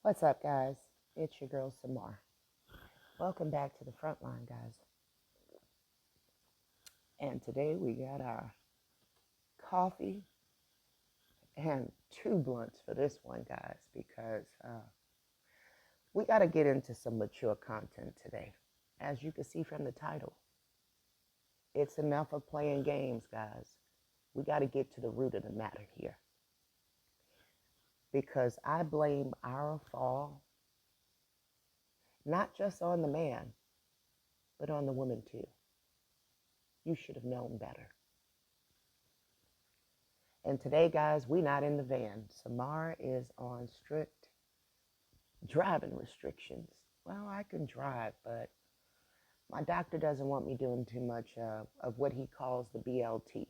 What's up, guys? It's your girl, Samar. Welcome back to the Frontline, guys. And today we got our coffee and two blunts for this one, guys, because we got to get into some mature content today. As you can see from the title, it's enough of playing games, guys. We got to get to the root of the matter here. Because I blame our fall not just on the man, but on the woman too. You should have known better. And today, guys, we're not in the van. Samar is on strict driving restrictions. Well, I can drive, but my doctor doesn't want me doing too much of what he calls the BLT,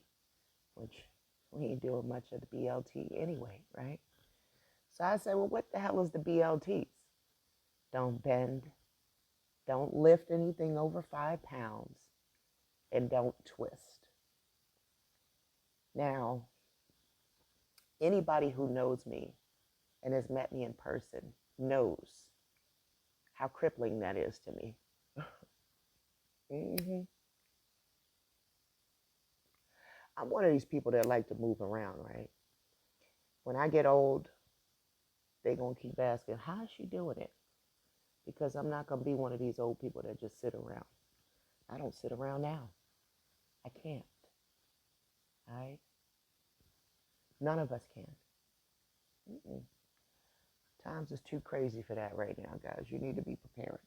which we ain't doing much of the BLT anyway, right? So I said, well, what the hell is the BLTs? Don't bend, don't lift anything over 5 pounds, and don't twist. Now, anybody who knows me and has met me in person knows how crippling that is to me. Mm-hmm. I'm one of these people that like to move around, right? When I get old, they're going to keep asking, how's she doing it? Because I'm not going to be one of these old people that just sit around. I don't sit around now. I can't. All right? None of us can. Mm-mm. Times is too crazy for that right now, guys. You need to be prepared.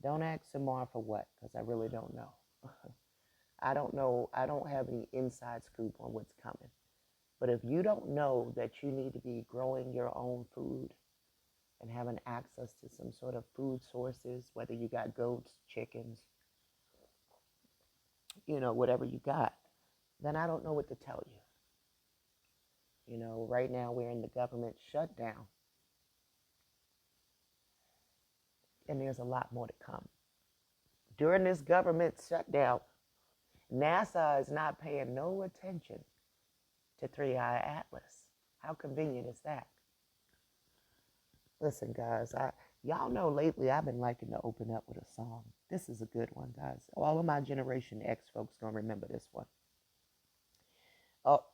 Don't ask Samar for what, because I really don't know. I don't know. I don't have any inside scoop on what's coming. But if you don't know that you need to be growing your own food and having access to some sort of food sources, whether you got goats, chickens, whatever you got, then I don't know what to tell you. Right now we're in the government shutdown. And there's a lot more to come. During this government shutdown, NASA is not paying no attention to Three-Eye Atlas. How convenient is that? Listen, guys, y'all know lately I've been liking to open up with a song. This is a good one, guys. All of my Generation X folks gonna remember this one. Oh,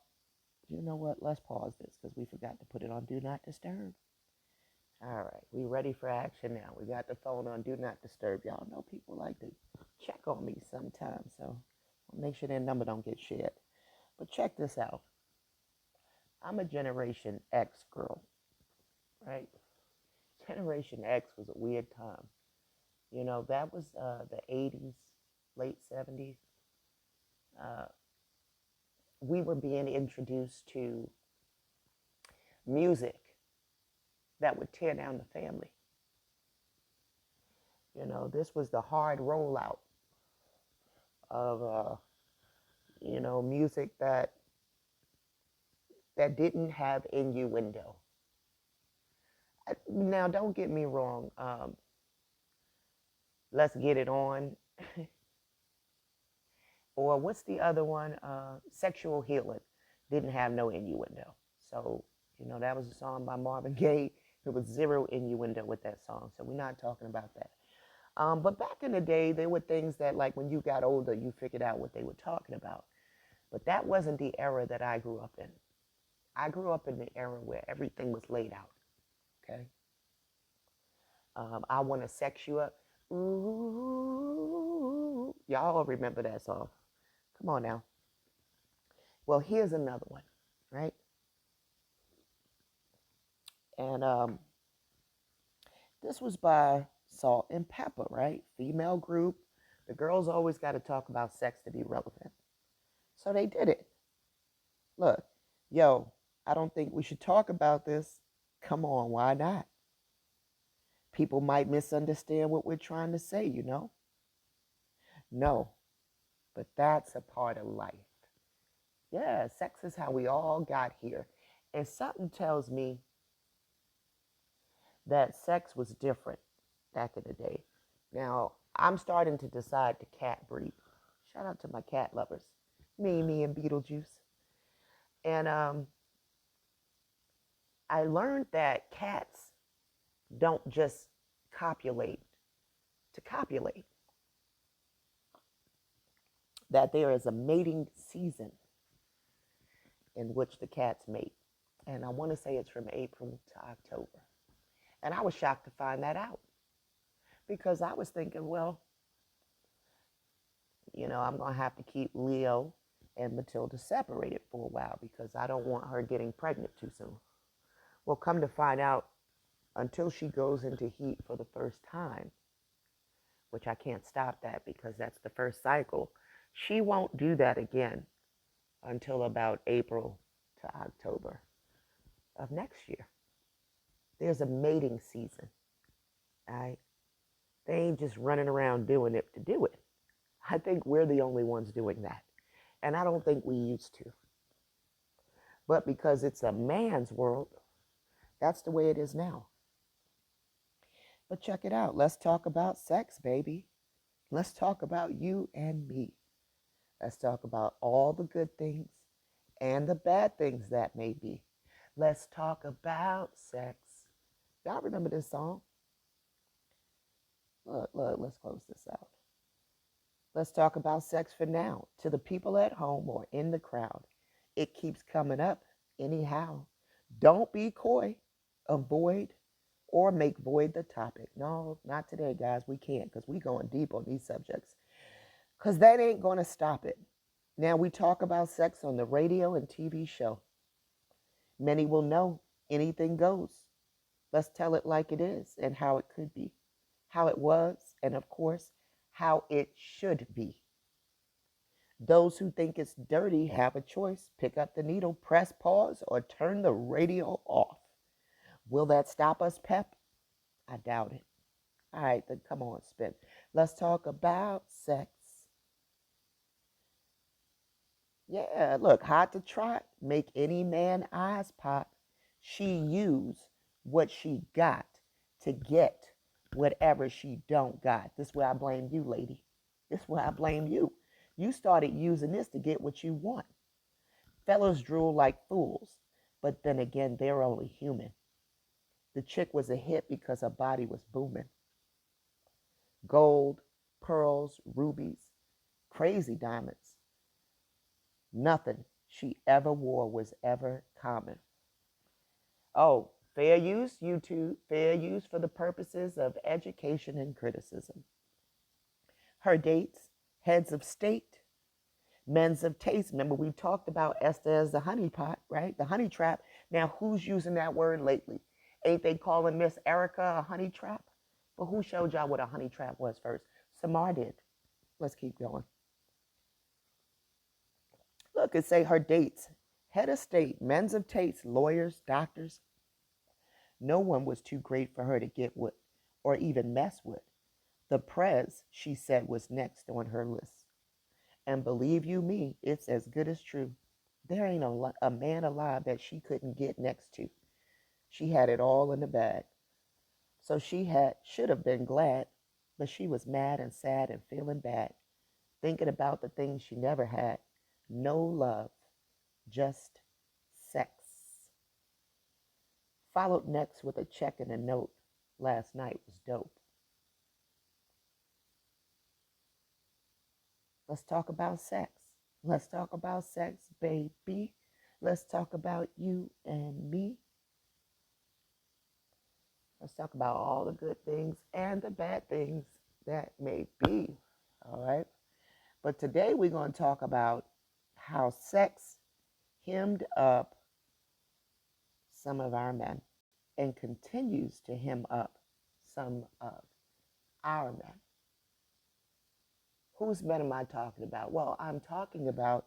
you know what? Let's pause this because we forgot to put it on Do Not Disturb. All right, we ready for action now. We got the phone on Do Not Disturb. Y'all know people like to check on me sometimes, so I'll make sure their number don't get shared. But check this out. I'm a Generation X girl, right? Generation X was a weird time. That was the 80s, late 70s. We were being introduced to music that would tear down the family. This was the hard rollout of, music that didn't have innuendo. Now, don't get me wrong. Let's Get It On. Or what's the other one? Sexual Healing. Didn't have no innuendo. So, that was a song by Marvin Gaye. There was zero innuendo with that song. So we're not talking about that. But back in the day, there were things that, like, when you got older, you figured out what they were talking about. But that wasn't the era that I grew up in. I grew up in the era where everything was laid out. Okay? I Want to Sex You Up. Ooh. Y'all remember that song. Come on now. Well, here's another one, right? And this was by Salt and Pepper, right? Female group. The girls always got to talk about sex to be relevant. So they did it. Look, yo, I don't think we should talk about this. Come on, why not? People might misunderstand what we're trying to say, No, but that's a part of life. Yeah, sex is how we all got here. And something tells me that sex was different back in the day. Now, I'm starting to decide to cat breed. Shout out to my cat lovers, Mimi and Beetlejuice. And I learned that cats don't just copulate to copulate, that there is a mating season in which the cats mate. And I want to say it's from April to October. And I was shocked to find that out because I was thinking, well, I'm going to have to keep Leo and Matilda separated for a while because I don't want her getting pregnant too soon. Well, come to find out, until she goes into heat for the first time, which I can't stop that because that's the first cycle, she won't do that again until about April to October of next year. There's a mating season. Right? They ain't just running around doing it to do it. I think we're the only ones doing that. And I don't think we used to. But because it's a man's world, that's the way it is now. But check it out. Let's talk about sex, baby. Let's talk about you and me. Let's talk about all the good things and the bad things that may be. Let's talk about sex. Y'all remember this song? Look, let's close this out. Let's talk about sex for now. To the people at home or in the crowd, it keeps coming up anyhow. Don't be coy, avoid, or make void the topic. No, not today, guys. We can't because we're going deep on these subjects because that ain't going to stop it. Now, we talk about sex on the radio and TV show. Many will know anything goes. Let's tell it like it is and how it could be, how it was, and of course, how it should be. Those who think it's dirty have a choice. Pick up the needle, press pause, or turn the radio off. Will that stop us, Pep? I doubt it. All right, then come on, Spin. Let's talk about sex. Yeah, look, hot to trot, make any man eyes pop. She used what she got to get whatever she don't got. This is where I blame you, lady. This is where I blame you. You started using this to get what you want. Fellas drool like fools, but then again, they're only human. The chick was a hit because her body was booming. Gold, pearls, rubies, crazy diamonds. Nothing she ever wore was ever common. Oh, fair use, YouTube, fair use for the purposes of education and criticism. Her dates, heads of state, men's of taste. Remember, we talked about Esther as the honeypot, right? The honey trap. Now, who's using that word lately? Ain't they calling Miss Erica a honey trap? But who showed y'all what a honey trap was first? Samar did. Let's keep going. Look, it say her dates. Head of state, men's of taste, lawyers, doctors. No one was too great for her to get with or even mess with. The prez, she said, was next on her list. And believe you me, it's as good as true. There ain't a man alive that she couldn't get next to. She had it all in the bag. So she should have been glad, but she was mad and sad and feeling bad, thinking about the things she never had. No love, just sex. Followed next with a check and a note. Last night was dope. Let's talk about sex. Let's talk about sex, baby. Let's talk about you and me. Let's talk about all the good things and the bad things that may be. All right. But today we're going to talk about how sex hemmed up some of our men and continues to hem up some of our men. Whose men am I talking about? Well, I'm talking about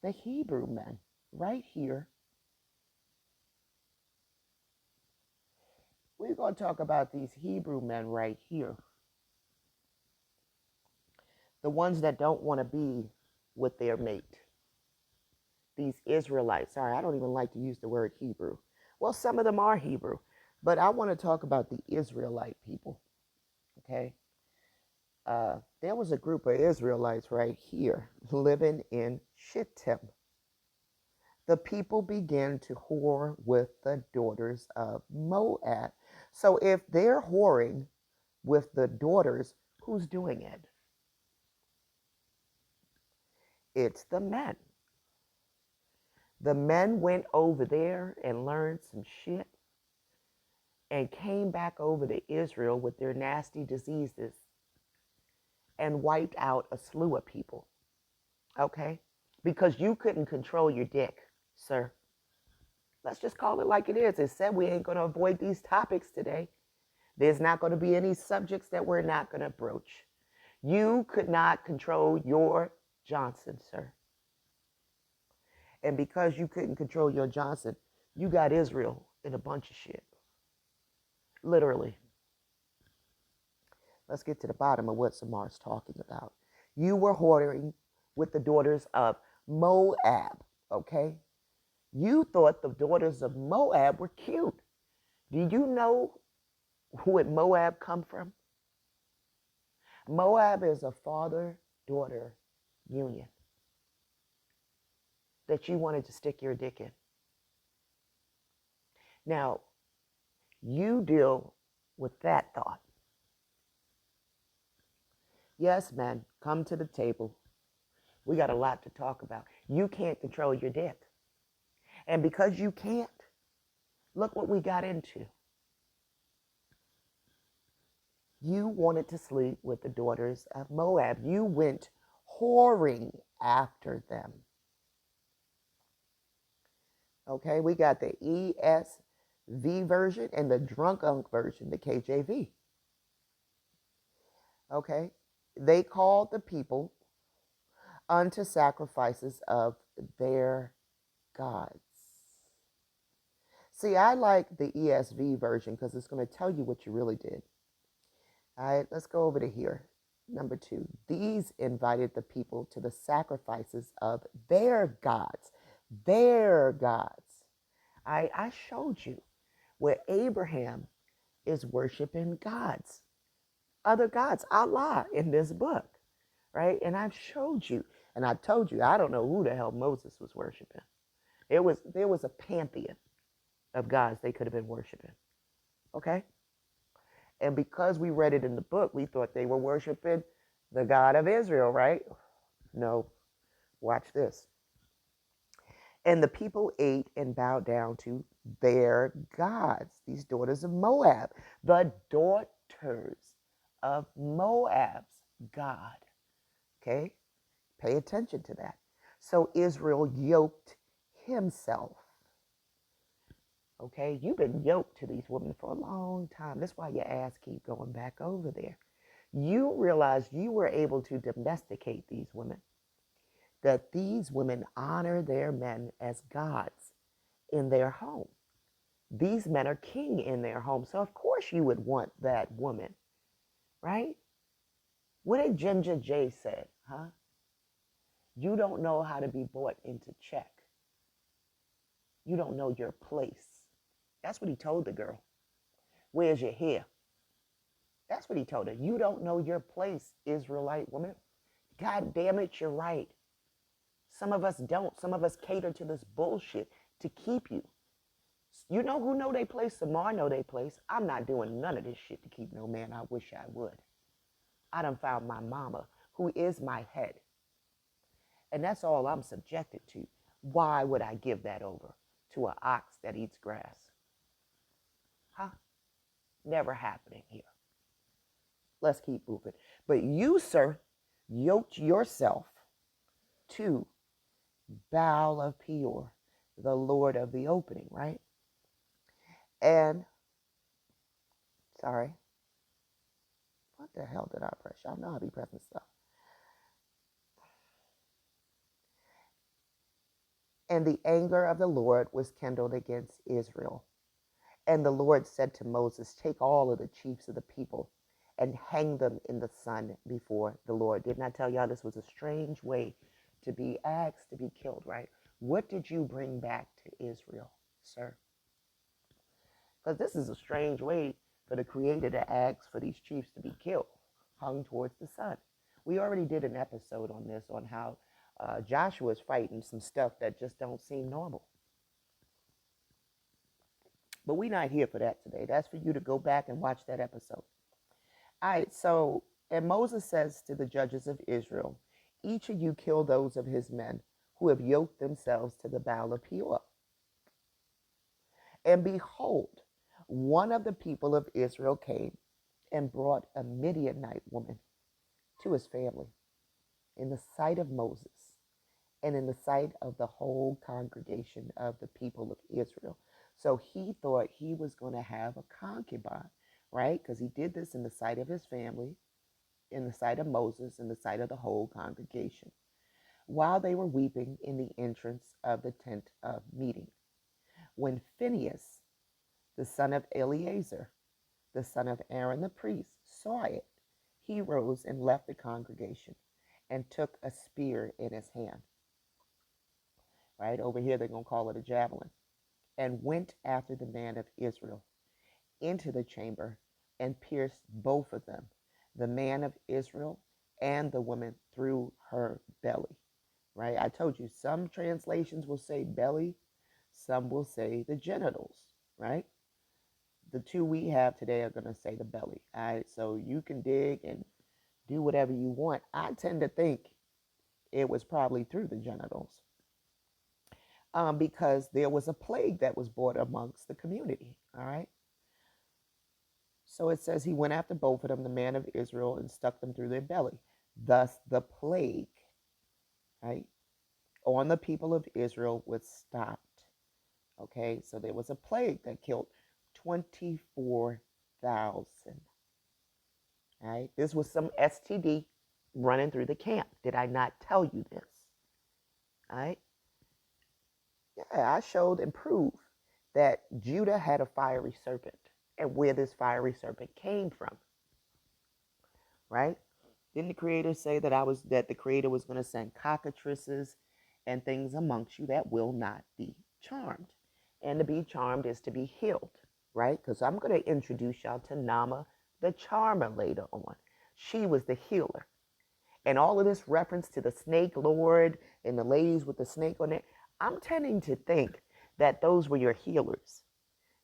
the Hebrew men right here. We're going to talk about these Hebrew men right here. The ones that don't want to be with their mate. These Israelites. Sorry, I don't even like to use the word Hebrew. Well, some of them are Hebrew, but I want to talk about the Israelite people. Okay? There was a group of Israelites right here living in Shittim. the people began to whore with the daughters of Moab. So if they're whoring with the daughters, who's doing it? It's the men. The men went over there and learned some shit and came back over to Israel with their nasty diseases and wiped out a slew of people. Okay? Because you couldn't control your dick, sir. Let's just call it like it is. It said we ain't going to avoid these topics today. There's not going to be any subjects that we're not going to broach. You could not control your Johnson, sir. And because you couldn't control your Johnson, you got Israel in a bunch of shit. Literally. Let's get to the bottom of what Samar's talking about. You were whoring with the daughters of Moab, okay? You thought the daughters of Moab were cute. Do you know where Moab come from? Moab is a father-daughter union that you wanted to stick your dick in. Now, you deal with that thought. Yes, man, come to the table. We got a lot to talk about. You can't control your dick. And because you can't, look what we got into. You wanted to sleep with the daughters of Moab. You went whoring after them. Okay, we got the ESV version and the drunk unk version, the KJV. Okay, they called the people unto sacrifices of their gods. See, I like the ESV version because it's going to tell you what you really did. All right, let's go over to here. Number 2, these invited the people to the sacrifices of their gods. Their gods. I showed you where Abraham is worshiping gods, other gods, Allah in this book, right? And I've showed you, and I told you, I don't know who the hell Moses was worshiping. There was a pantheon of gods they could have been worshiping, okay? And because we read it in the book, we thought they were worshiping the God of Israel, right? No, watch this. And the people ate and bowed down to their gods, these daughters of Moab, the daughters of Moab's God. Okay? Pay attention to that. So Israel yoked himself. Okay? You've been yoked to these women for a long time. That's why your ass keep going back over there. You realize you were able to domesticate these women, that these women honor their men as gods in their home. These men are king in their home. So of course you would want that woman, right? What did Ginger J say, huh? You don't know how to be brought into check. You don't know your place. That's what he told the girl. Where's your hair? That's what he told her. You don't know your place, Israelite woman. God damn it, you're right. Some of us don't. Some of us cater to this bullshit to keep you. You know who know they place? Samar know they place. I'm not doing none of this shit to keep no man. I wish I would. I done found my mama, who is my head. And that's all I'm subjected to. Why would I give that over to an ox that eats grass? Huh? Never happening here. Let's keep moving. But you, sir, yoked yourself to Baal of Peor, the Lord of the opening, right? And, sorry, what the hell did I press? Y'all know I be pressing stuff. And the anger of the Lord was kindled against Israel. And the Lord said to Moses, take all of the chiefs of the people and hang them in the sun before the Lord. Didn't I tell y'all this was a strange way to be asked to be killed, right? What did you bring back to Israel, sir? Because this is a strange way for the Creator to ask for these chiefs to be killed, hung towards the sun. We already did an episode on this, on how Joshua's fighting some stuff that just don't seem normal. But we're not here for that today. That's for you to go back and watch that episode. All right, so, and Moses says to the judges of Israel, each of you kill those of his men who have yoked themselves to the Baal of Peor. And behold, one of the people of Israel came and brought a Midianite woman to his family in the sight of Moses and in the sight of the whole congregation of the people of Israel. So he thought he was going to have a concubine, right? Because he did this in the sight of his family, in the sight of Moses, in the sight of the whole congregation, while they were weeping in the entrance of the tent of meeting. When Phinehas, the son of Eleazar, the son of Aaron the priest, saw it, he rose and left the congregation and took a spear in his hand. Right over here, they're going to call it a javelin, and went after the man of Israel into the chamber and pierced both of them, the man of Israel and the woman, through her belly. Right? I told you some translations will say belly, some will say the genitals, right? The two we have today are going to say the belly. All right, so you can dig and do whatever you want. I tend to think it was probably through the genitals, because there was a plague that was brought amongst the community. All right. So it says he went after both of them, the man of Israel, and stuck them through their belly. Thus the plague, right, on the people of Israel was stopped. Okay, so there was a plague that killed 24,000. Right, this was some STD running through the camp. Did I not tell you this? All right. Yeah, I showed and proved that Judah had a fiery serpent and where this fiery serpent came from. Right? Didn't the Creator say that the Creator was going to send cockatrices and things amongst you that will not be charmed? And to be charmed is to be healed, right? Because I'm going to introduce y'all to Nama, the charmer, later on. She was the healer. And all of this reference to the snake lord and the ladies with the snake on it, I'm tending to think that those were your healers.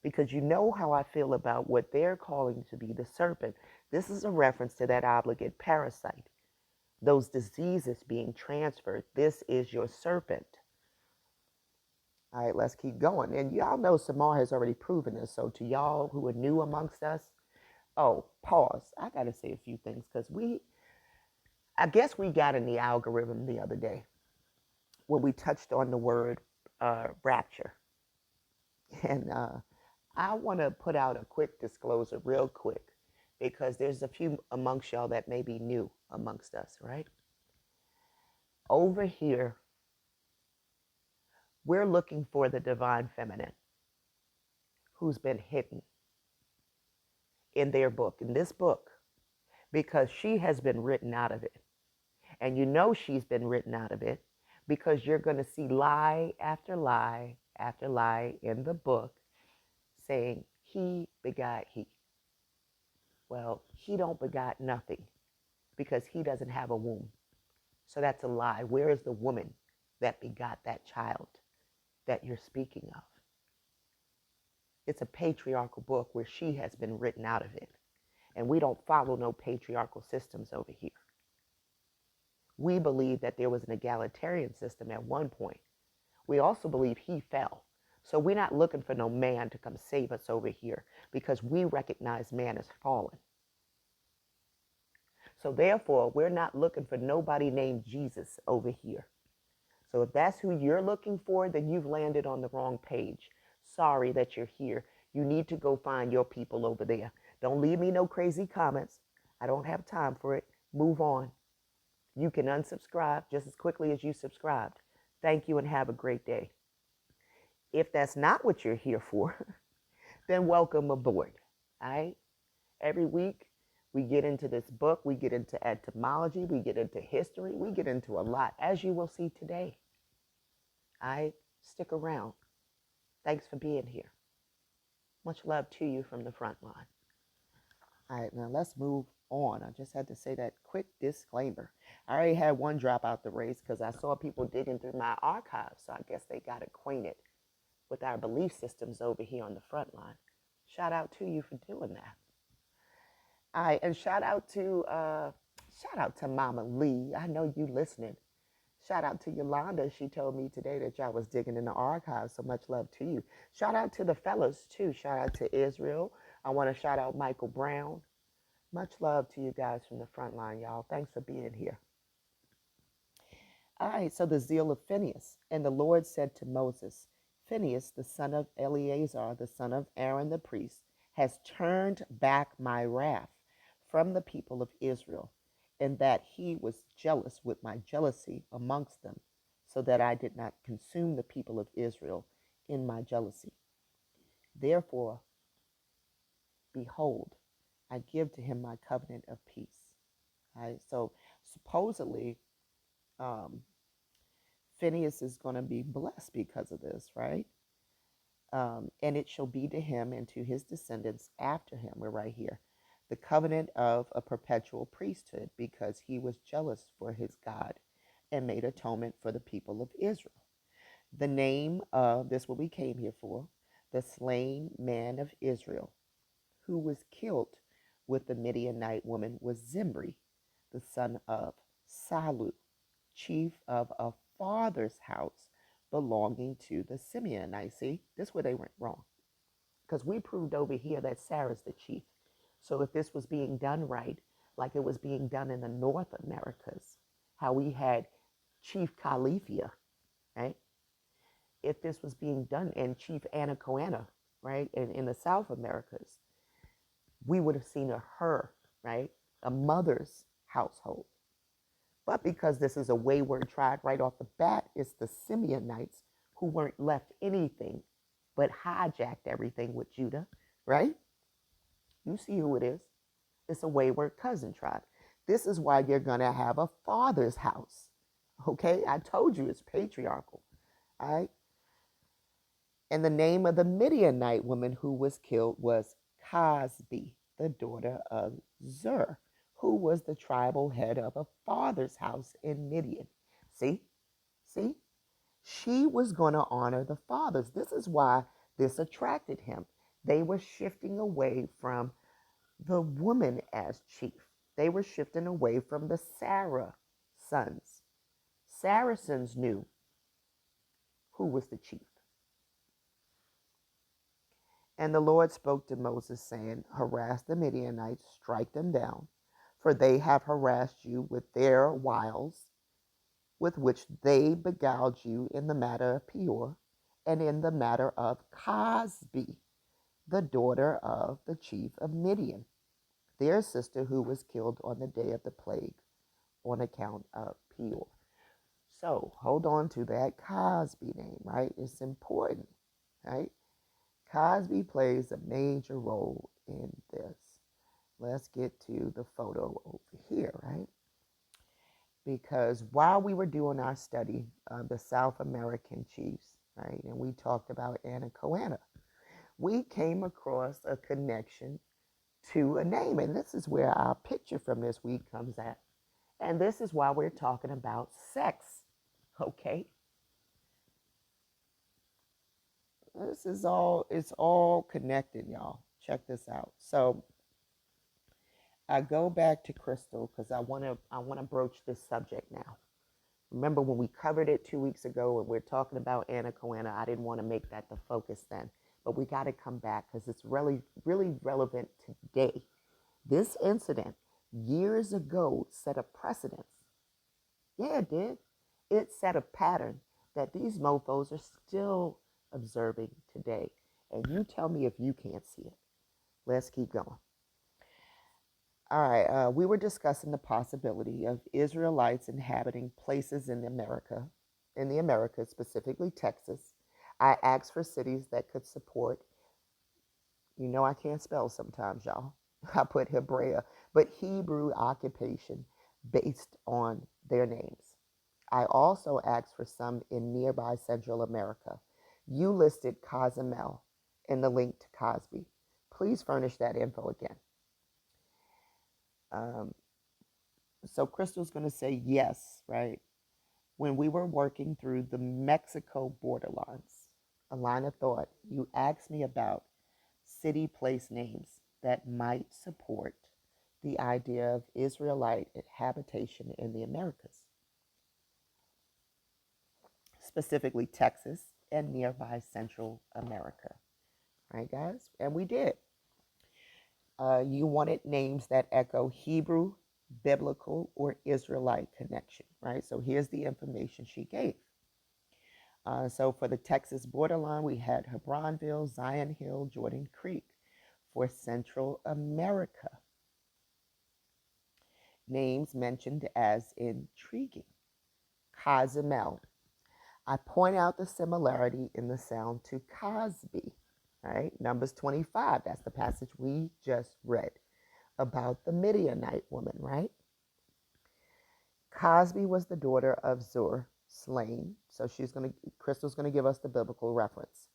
Because you know how I feel about what they're calling to be the serpent. This is a reference to that obligate parasite. Those diseases being transferred. This is your serpent. All right, let's keep going. And y'all know Samar has already proven this. So to y'all who are new amongst us, pause. I got to say a few things because I guess we got in the algorithm the other day when we touched on the word rapture. And I want to put out a quick disclosure real quick because there's a few amongst y'all that may be new amongst us, right? Over here, we're looking for the divine feminine who's been hidden in their book, in this book, because she has been written out of it. And you know she's been written out of it because you're going to see lie after lie after lie in the book saying he begot he. Well, he don't begot nothing because he doesn't have a womb. So that's a lie. Where is the woman that begot that child that you're speaking of? It's a patriarchal book where she has been written out of it. And we don't follow no patriarchal systems over here. We believe that there was an egalitarian system at one point. We also believe he fell. So we're not looking for no man to come save us over here because we recognize man as fallen. So therefore, we're not looking for nobody named Jesus over here. So if that's who you're looking for, then you've landed on the wrong page. Sorry that you're here. You need to go find your people over there. Don't leave me no crazy comments. I don't have time for it. Move on. You can unsubscribe just as quickly as you subscribed. Thank you and have a great day. If that's not what you're here for, then welcome aboard. All right? Every week, we get into this book. We get into etymology. We get into history. We get into a lot, as you will see today. All right? Stick around. Thanks for being here. Much love to you from the front line. All right, now let's move on. I just had to say that quick disclaimer. I already had one drop out the race because I saw people digging through my archives, so I guess they got acquainted with our belief systems over here on the front line. Shout out to you for doing that. All right, and shout out to Mama Lee. I know you listening. Shout out to Yolanda. She told me today that y'all was digging in the archives. So much love to you. Shout out to the fellas too. Shout out to Israel. I want to shout out Michael Brown. Much love to you guys from the front line, y'all. Thanks for being here. All right, so the zeal of Phinehas. And the Lord said to Moses, Phinehas, the son of Eleazar, the son of Aaron the priest, has turned back my wrath from the people of Israel, and that he was jealous with my jealousy amongst them, so that I did not consume the people of Israel in my jealousy. Therefore, behold, I give to him my covenant of peace. All right, so supposedly, um, Phinehas is going to be blessed because of this, right? And it shall be to him and to his descendants after him. We're right here. The covenant of a perpetual priesthood, because he was jealous for his God and made atonement for the people of Israel. The name of this, what we came here for, the slain man of Israel, who was killed with the Midianite woman, was Zimri, the son of Salu, chief of a father's house belonging to the Simeonites. See, this is where they went wrong. Because we proved over here that Sarah's the chief. So if this was being done right, like it was being done in the North Americas, how we had Chief Califia, right? If this was being done in Chief Anacoana, right, in the South Americas, we would have seen a her, right, a mother's household. But because this is a wayward tribe right off the bat, it's the Simeonites who weren't left anything but hijacked everything with Judah, right? You see who it is. It's a wayward cousin tribe. This is why you're going to have a father's house. Okay? I told you it's patriarchal. All right? And the name of the Midianite woman who was killed was Cozbi, the daughter of Zur, who was the tribal head of a father's house in Midian. See? See? She was going to honor the fathers. This is why this attracted him. They were shifting away from the woman as chief. They were shifting away from the Sarah sons. Saracens knew who was the chief. And the Lord spoke to Moses, saying, harass the Midianites, strike them down, for they have harassed you with their wiles, with which they beguiled you in the matter of Peor, and in the matter of Cozbi, the daughter of the chief of Midian, their sister who was killed on the day of the plague on account of Peor. So hold on to that Cozbi name, right? It's important, right? Cozbi plays a major role in this. Let's get to the photo over here, right? Because while we were doing our study of the South American chiefs, right, and we talked about Anacoana, we came across a connection to a name. And this is where our picture from this week comes at. And this is why we're talking about sex, okay? This is all, it's all connected, y'all. Check this out. So I go back to Crystal because I want to broach this subject now. Remember when we covered it 2 weeks ago and we're talking about Anacoana, I didn't want to make that the focus then. But we got to come back because it's really, really relevant today. This incident years ago set a precedence. Yeah, it did. It set a pattern that these mofos are still observing today. And you tell me if you can't see it. Let's keep going. All right, we were discussing the possibility of Israelites inhabiting places in the Americas, specifically Texas. I asked for cities that could support, you know I can't spell sometimes, y'all. I put Hebrea, but Hebrew occupation based on their names. I also asked for some in nearby Central America. You listed Cozumel in the link to Cozbi. Please furnish that info again. Um, so Crystal's going to say yes, right? When we were working through the Mexico borderlines, a line of thought, you asked me about city place names that might support the idea of Israelite habitation in the Americas, specifically Texas and nearby Central America. Right, guys? And we did. You wanted names that echo Hebrew, biblical, or Israelite connection, right? So here's the information she gave. So for the Texas borderline, we had Hebronville, Zion Hill, Jordan Creek. For Central America, names mentioned as intriguing. Cozumel. I point out the similarity in the sound to Cozbi, right? Numbers 25, that's the passage we just read about the Midianite woman, right? Cozbi was the daughter of Zur, slain. So Crystal's going to give us the biblical reference.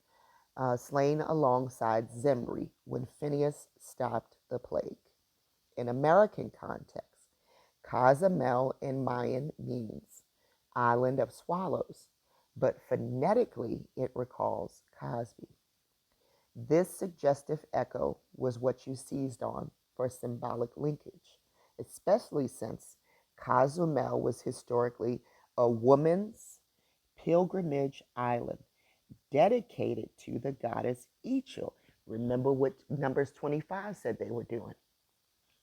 Slain alongside Zimri when Phineas stopped the plague. In American context, Cozumel in Mayan means island of swallows, but phonetically it recalls Cozbi. This suggestive echo was what you seized on for symbolic linkage, especially since Cozumel was historically a woman's pilgrimage island dedicated to the goddess Ix Chel. Remember what Numbers 25 said they were doing.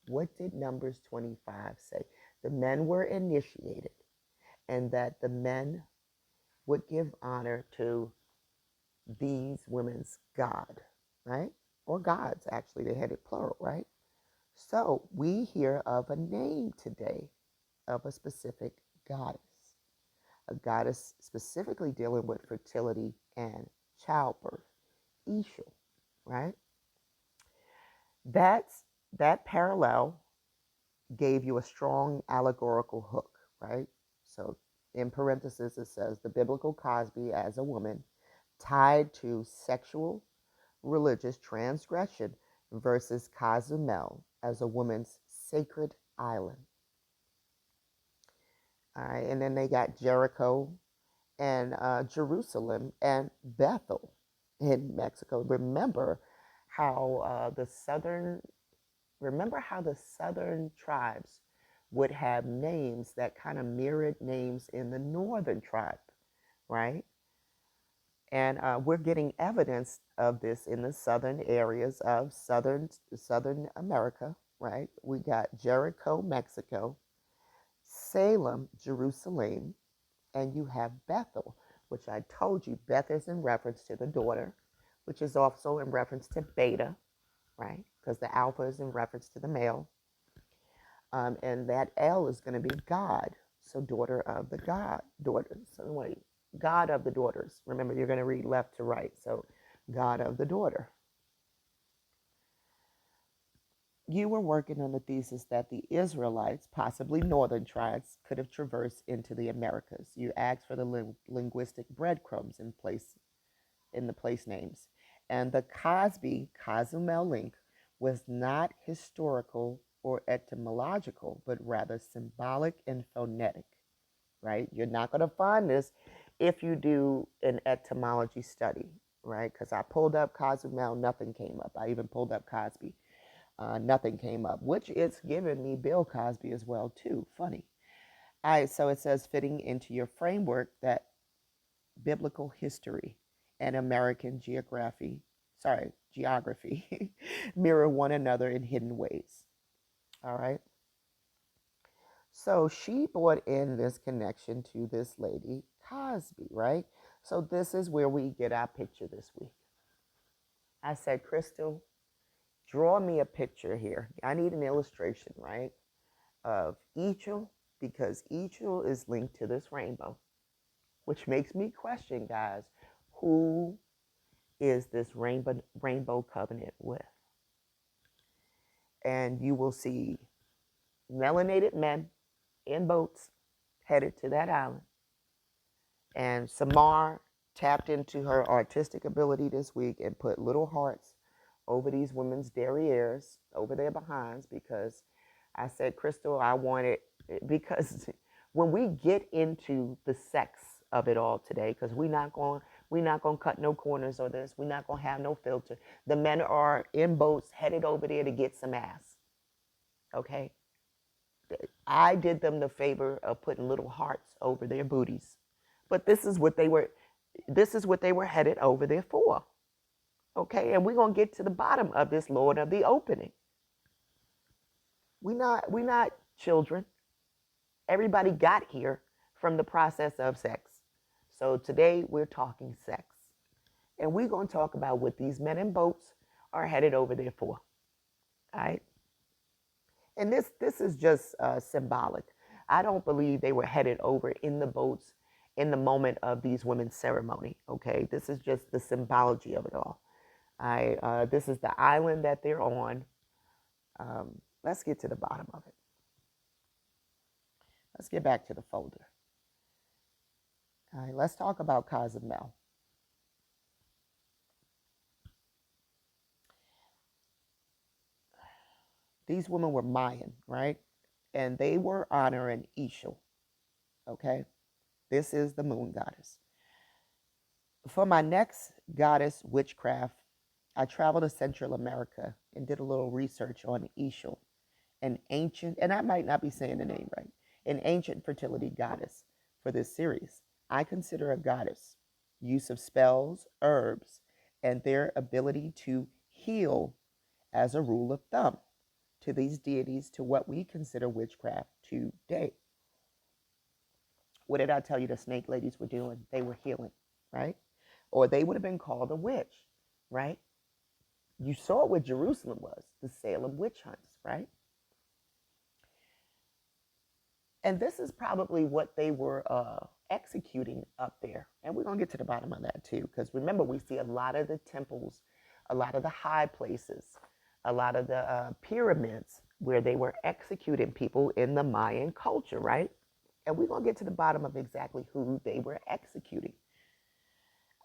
What did Numbers 25 say? The men were initiated, and that the men would give honor to these women's god, right? Or gods, actually. They had it plural, right? So we hear of a name today of a specific goddess, a goddess specifically dealing with fertility and childbirth, Ix Chel, right? That parallel gave you a strong allegorical hook, right? So in parentheses, it says the biblical Cozbi as a woman tied to sexual, religious transgression versus Cozumel as a woman's sacred island. All right, and then they got Jericho and Jerusalem and Bethel in Mexico. How the southern remember how the southern tribes would have names that kind of mirrored names in the northern tribe, right? And we're getting evidence of this in the southern areas of southern America, right? We got Jericho, Mexico, Salem, Jerusalem, and you have Bethel, which I told you Beth is in reference to the daughter, which is also in reference to Beta, right? Because the alpha is in reference to the male. And that L is going to be God. So daughter of the God, daughters. So wait, God of the daughters. Remember, you're going to read left to right. So God of the daughter. You were working on the thesis that the Israelites, possibly northern tribes, could have traversed into the Americas. You asked for the linguistic breadcrumbs in the place names. And the Cozumel link was not historical or etymological, but rather symbolic and phonetic, right? You're not going to find this if you do an etymology study, right? Because I pulled up Cozumel, nothing came up. I even pulled up Cozbi, nothing came up, which is giving me Bill Cosby as well, too. Funny. All right, so it says fitting into your framework that biblical history and American geography mirror one another in hidden ways. All right. So she brought in this connection to this lady, Cozbi, right? So this is where we get our picture this week. I said, Crystal, draw me a picture here. I need an illustration, right, of Ix Chel, because Ix Chel is linked to this rainbow, which makes me question, guys, who is this rainbow covenant with? And you will see melanated men in boats headed to that island. And Samar tapped into her artistic ability this week and put little hearts over these women's derrieres, over their behinds, because I said, Crystal, I want it because when we get into the sex of it all today, because we're not going to cut no corners or this. We're not going to have no filter. The men are in boats headed over there to get some ass. Okay? I did them the favor of putting little hearts over their booties. But this is what they were headed over there for. Okay? And we're going to get to the bottom of this, Lord, of the opening. We're not children. Everybody got here from the process of sex. So today we're talking sex. And we're going to talk about what these men in boats are headed over there for. All right? And this is just symbolic. I don't believe they were headed over in the boats in the moment of these women's ceremony. Okay? This is just the symbology of it all. This is the island that they're on. Let's get to the bottom of it. Let's get back to the folder. All right, let's talk about Cozumel. These women were Mayan, right? And they were honoring Ix Chel, okay? This is the moon goddess. For my next goddess witchcraft, I traveled to Central America and did a little research on Ix Chel, an ancient, and I might not be saying the name right, an ancient fertility goddess for this series. I consider a goddess use of spells, herbs, and their ability to heal as a rule of thumb to these deities to what we consider witchcraft today. What did I tell you the snake ladies were doing? They were healing, right? Or they would have been called a witch, right? You saw what Jerusalem was, the Salem witch hunts, right? And this is probably what they were executing up there. And we're going to get to the bottom of that too, because remember, we see a lot of the temples, a lot of the high places, a lot of the pyramids where they were executing people in the Mayan culture, right? And we're going to get to the bottom of exactly who they were executing.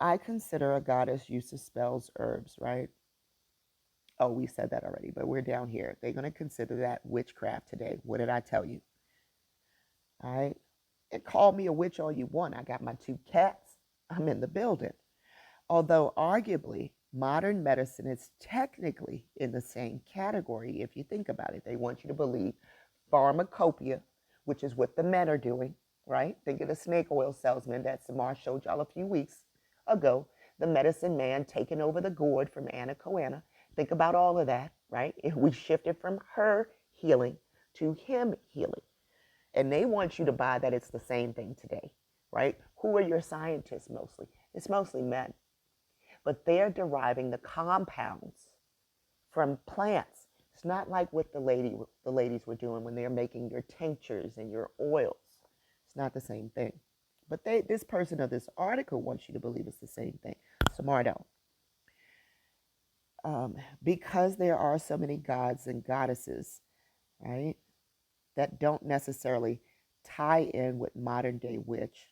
I consider a goddess use of spells, herbs, right? Oh, we said that already, but we're down here. They're going to consider that witchcraft today. What did I tell you? All right. And call me a witch all you want. I got my 2 cats. I'm in the building. Although arguably modern medicine is technically in the same category if you think about it. They want you to believe pharmacopoeia, which is what the men are doing, right? Think of the snake oil salesman that Samar showed y'all a few weeks ago, the medicine man taking over the gourd from Anna Koana. Think about all of that, right? If we shifted from her healing to him healing. And they want you to buy that it's the same thing today, right? Who are your scientists mostly? It's mostly men. But they're deriving the compounds from plants. It's not like what the ladies were doing when they're making your tinctures and your oils. It's not the same thing. But this person of this article wants you to believe it's the same thing. Samar don't. Because there are so many gods and goddesses, right, that don't necessarily tie in with modern day witch,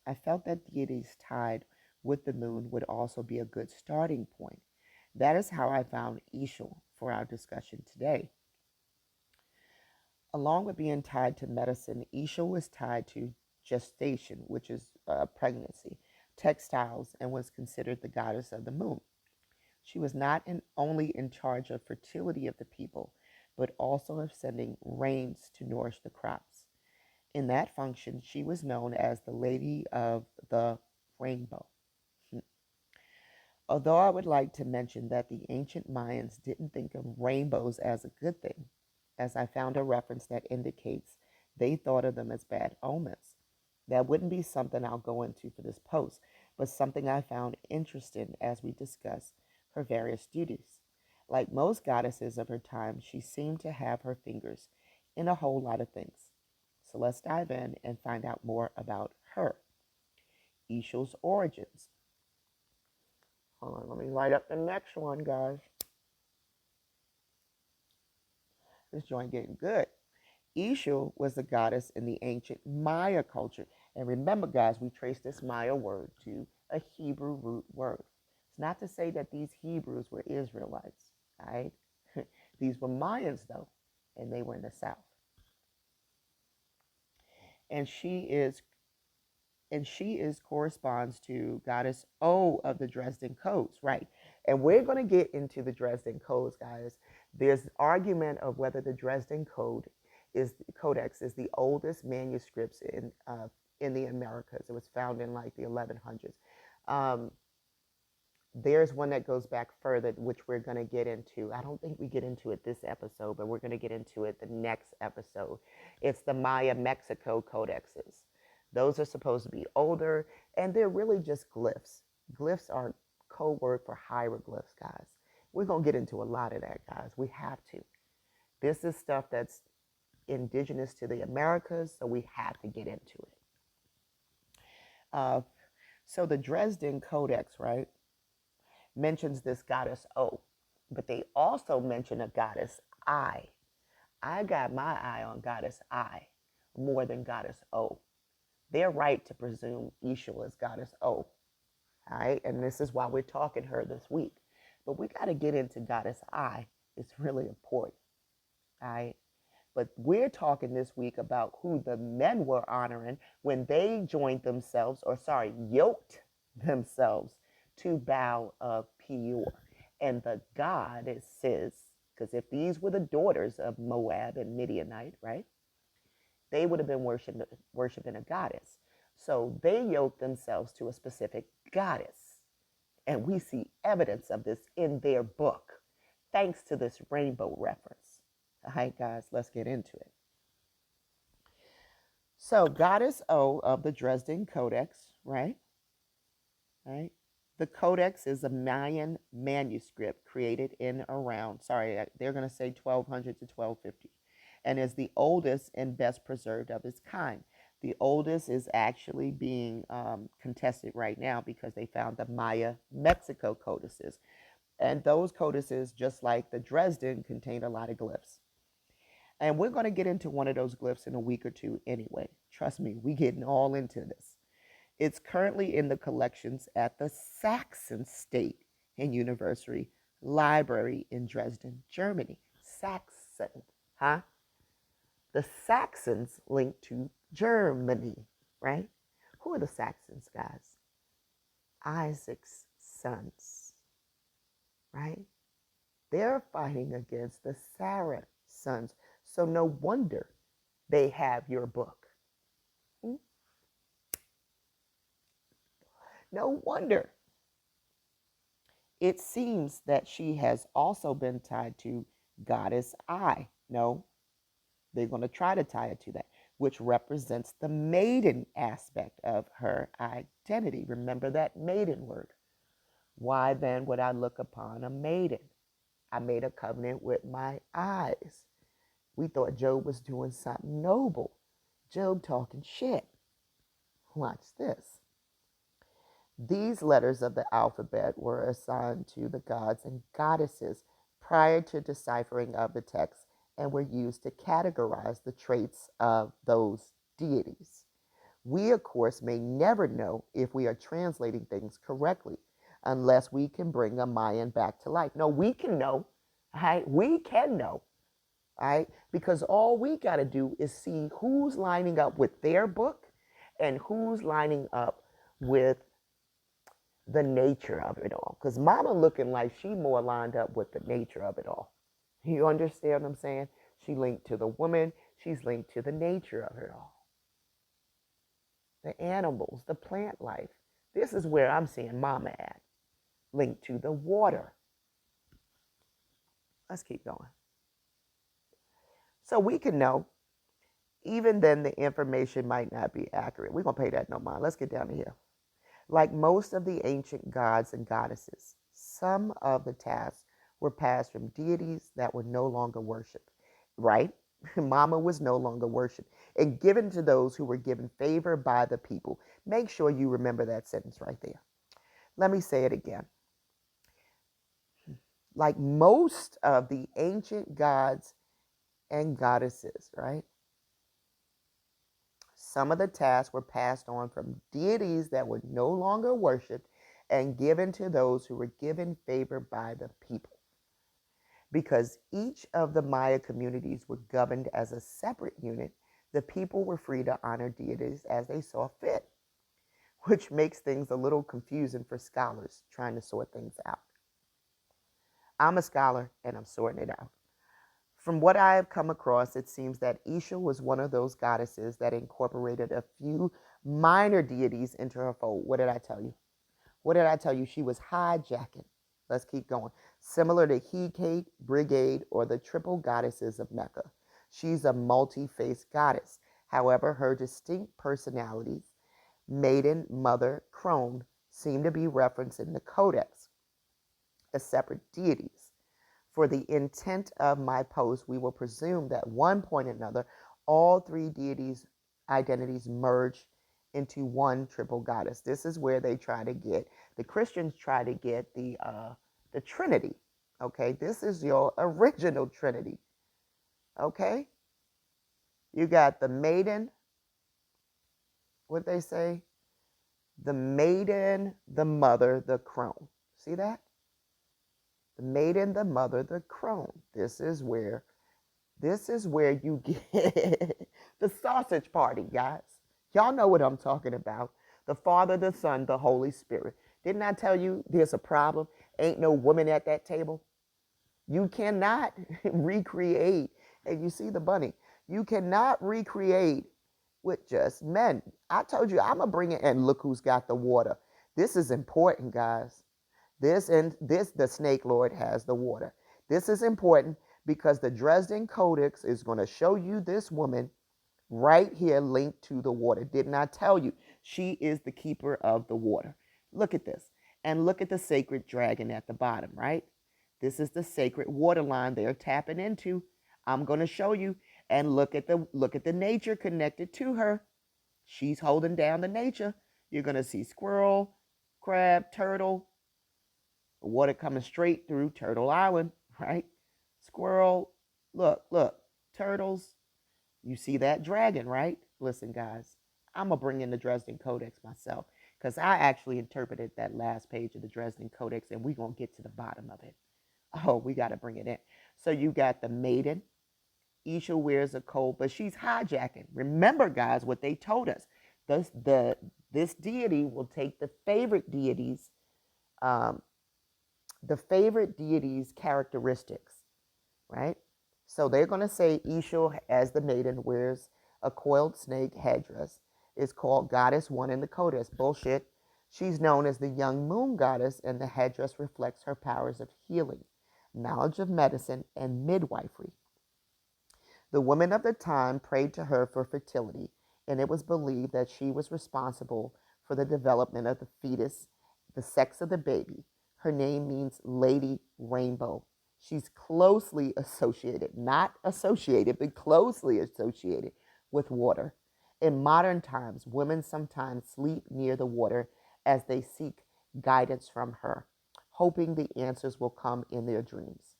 I felt that deities tied with the moon would also be a good starting point. That is how I found Ix Chel for our discussion today. Along with being tied to medicine, Ix Chel was tied to gestation, which is pregnancy, textiles, and was considered the goddess of the moon. She was not only in charge of fertility of the people, but also of sending rains to nourish the crops. In that function, she was known as the Lady of the Rainbow. Although I would like to mention that the ancient Mayans didn't think of rainbows as a good thing, as I found a reference that indicates they thought of them as bad omens. That wouldn't be something I'll go into for this post, but something I found interesting as we discuss her various duties. Like most goddesses of her time, she seemed to have her fingers in a whole lot of things. So let's dive in and find out more about her. Ix Chel's origins. Hold on, let me light up the next one, guys. This joint getting good. Ix Chel was a goddess in the ancient Maya culture. And remember, guys, we trace this Maya word to a Hebrew root word. It's not to say that these Hebrews were Israelites, right? These were Mayans, though, and they were in the south. and she is corresponds to goddess O of the Dresden Codes, right? And we're going to get into the Dresden Codes, guys. There's argument of whether the Dresden Codex is the oldest manuscripts in the Americas. It was found in like the 1100s. Um, there's one that goes back further, which we're going to get into. I don't think we get into it this episode, but we're going to get into it the next episode. It's the Maya Mexico codexes. Those are supposed to be older, and they're really just glyphs. Glyphs are code word for hieroglyphs, guys. We're going to get into a lot of that, guys. We have to. This is stuff that's indigenous to the Americas, so we have to get into it. So the Dresden Codex, right, mentions this goddess O, but they also mention a goddess I. I got my eye on goddess I more than goddess O. They're right to presume Ix Chel is goddess O. All right, and this is why we're talking her this week. But we got to get into goddess I. It's really important. All right. But we're talking this week about who the men were honoring when they yoked themselves to Baal of Peor. And the goddesses, because if these were the daughters of Moab and Midianite, right, they would have been worshiping a goddess. So they yoked themselves to a specific goddess. And we see evidence of this in their book, thanks to this rainbow reference. All right, guys, let's get into it. So, Goddess O of the Dresden Codex, right? Right? The Codex is a Mayan manuscript created in around, they're going to say 1200 to 1250, and is the oldest and best preserved of its kind. The oldest is actually being contested right now because they found the Maya Mexico codices. And those codices, just like the Dresden, contain a lot of glyphs. And we're going to get into one of those glyphs in a week or two anyway. Trust me, we're getting all into this. It's currently in the collections at the Saxon State and University Library in Dresden, Germany. Saxon, huh? The Saxons link to Germany, right? Who are the Saxons, guys? Isaac's sons, right? They're fighting against the Saracens. So no wonder they have your book. No wonder. It seems that she has also been tied to goddess I. No, they're going to try to tie it to that, which represents the maiden aspect of her identity. Remember that maiden word. Why then would I look upon a maiden? I made a covenant with my eyes. We thought Job was doing something noble. Job talking shit. Watch this. These letters of the alphabet were assigned to the gods and goddesses prior to deciphering of the text and were used to categorize the traits of those deities. We, of course, may never know if we are translating things correctly unless we can bring a Mayan back to life. No, we can know. Right? We can know. Right? Because all we got to do is see who's lining up with their book and who's lining up with the nature of it all. Because mama looking like she more lined up with the nature of it all. You understand what I'm saying? She linked to the woman. She's linked to the nature of it all. The animals, the plant life. This is where I'm seeing mama at. Linked to the water. Let's keep going. So we can know, even then the information might not be accurate. We're going to pay that no mind. Let's get down to here. Like most of the ancient gods and goddesses, some of the tasks were passed from deities that were no longer worshipped, right? Mama was no longer worshipped and given to those who were given favor by the people. Make sure you remember that sentence right there. Let me say it again. Like most of the ancient gods and goddesses, right? Some of the tasks were passed on from deities that were no longer worshipped and given to those who were given favor by the people. Because each of the Maya communities were governed as a separate unit, The people were free to honor deities as they saw fit, which makes things a little confusing for scholars trying to sort things out. I'm a scholar and I'm sorting it out. From what I have come across, it seems that Ix Chel was one of those goddesses that incorporated a few minor deities into her fold. What did I tell you? What did I tell you? She was hijacking. Let's keep going. Similar to Hecate, Brigade, or the triple goddesses of Mecca. She's a multi-faced goddess. However, her distinct personalities, maiden, mother, crone, seem to be referenced in the codex as separate deities. For the intent of my post, we will presume that one point or another, all three deities' identities merge into one triple goddess. This is where they try to get, the Christians try to get the Trinity. Okay, this is your original Trinity. Okay, you got the maiden, what they say, the maiden, the mother, the crone. See that? The maiden, the mother, the crone. This is where you get the sausage party, guys. Y'all know what I'm talking about. The Father, the Son, the Holy Spirit. Didn't I tell you there's a problem? Ain't no woman at that table. You cannot recreate. And you see the bunny. You cannot recreate with just men. I told you I'm going to bring it, and look who's got the water. This is important, guys. The snake lord has the water. This is important because the Dresden Codex is going to show you this woman right here linked to the water. Didn't I tell you? She is the keeper of the water. Look at this. And look at the sacred dragon at the bottom, right? This is the sacred water line they're tapping into. I'm going to show you. And look at the nature connected to her. She's holding down the nature. You're going to see squirrel, crab, turtle, water coming straight through Turtle Island, right? Squirrel, look, turtles. You see that dragon, right? Listen, guys, I'm going to bring in the Dresden Codex myself because I actually interpreted that last page of the Dresden Codex, and we're going to get to the bottom of it. Oh, we got to bring it in. So you got the maiden. Ix Chel wears a coat, but she's hijacking. Remember, guys, what they told us. This deity will take um, the favorite deity's characteristics, right? So they're going to say Ix Chel, as the maiden, wears a coiled snake headdress. Is called Goddess One in the Codex. Bullshit. She's known as the young moon goddess, and the headdress reflects her powers of healing, knowledge of medicine, and midwifery. The women of the time prayed to her for fertility, and it was believed that she was responsible for the development of the fetus, the sex of the baby. Her name means Lady Rainbow. She's closely associated, not associated, but closely associated with water. In modern times, women sometimes sleep near the water as they seek guidance from her, hoping the answers will come in their dreams.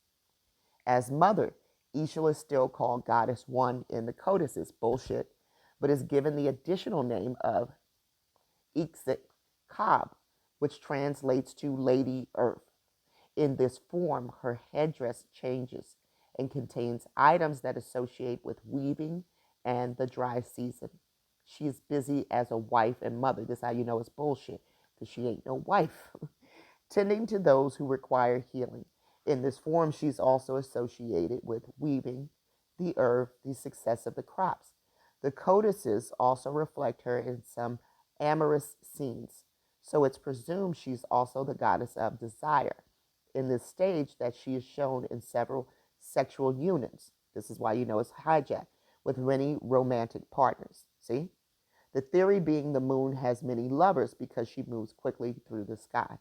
As mother, Ix Chel is still called Goddess One in the codices, bullshit, but is given the additional name of Ix Chel, which translates to Lady Earth. In this form, her headdress changes and contains items that associate with weaving and the dry season. She is busy as a wife and mother. This is how you know it's bullshit, because she ain't no wife. Tending to those who require healing. In this form, she's also associated with weaving, the earth, the success of the crops. The codices also reflect her in some amorous scenes, so it's presumed she's also the goddess of desire. In this stage, that she is shown in several sexual unions. This is why you know it's hijacked, with many romantic partners. See? The theory being the moon has many lovers because she moves quickly through the sky.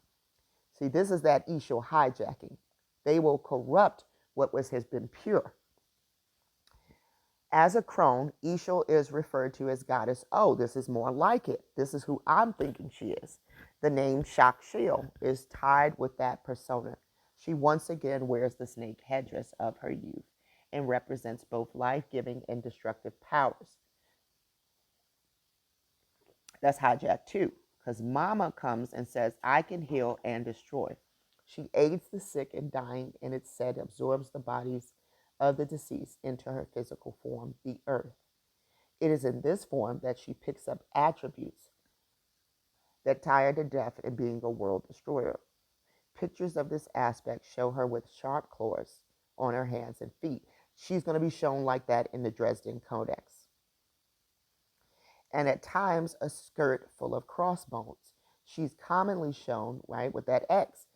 See, this is that Ix Chel hijacking. They will corrupt has been pure. As a crone, Ix Chel is referred to as Goddess. Oh, this is more like it. This is who I'm thinking she is. The name Ix Chel is tied with that persona. She once again wears the snake headdress of her youth and represents both life-giving and destructive powers. That's hijacked too, because Mama comes and says, I can heal and destroy. She aids the sick and dying, and it's said absorbs the bodies of the deceased into her physical form, the earth. It is in this form that she picks up attributes that tie her to death and being a world destroyer. Pictures of this aspect show her with sharp claws on her hands and feet. She's going to be shown like that in the Dresden Codex. And at times, a skirt full of crossbones. She's commonly shown, right, with that X.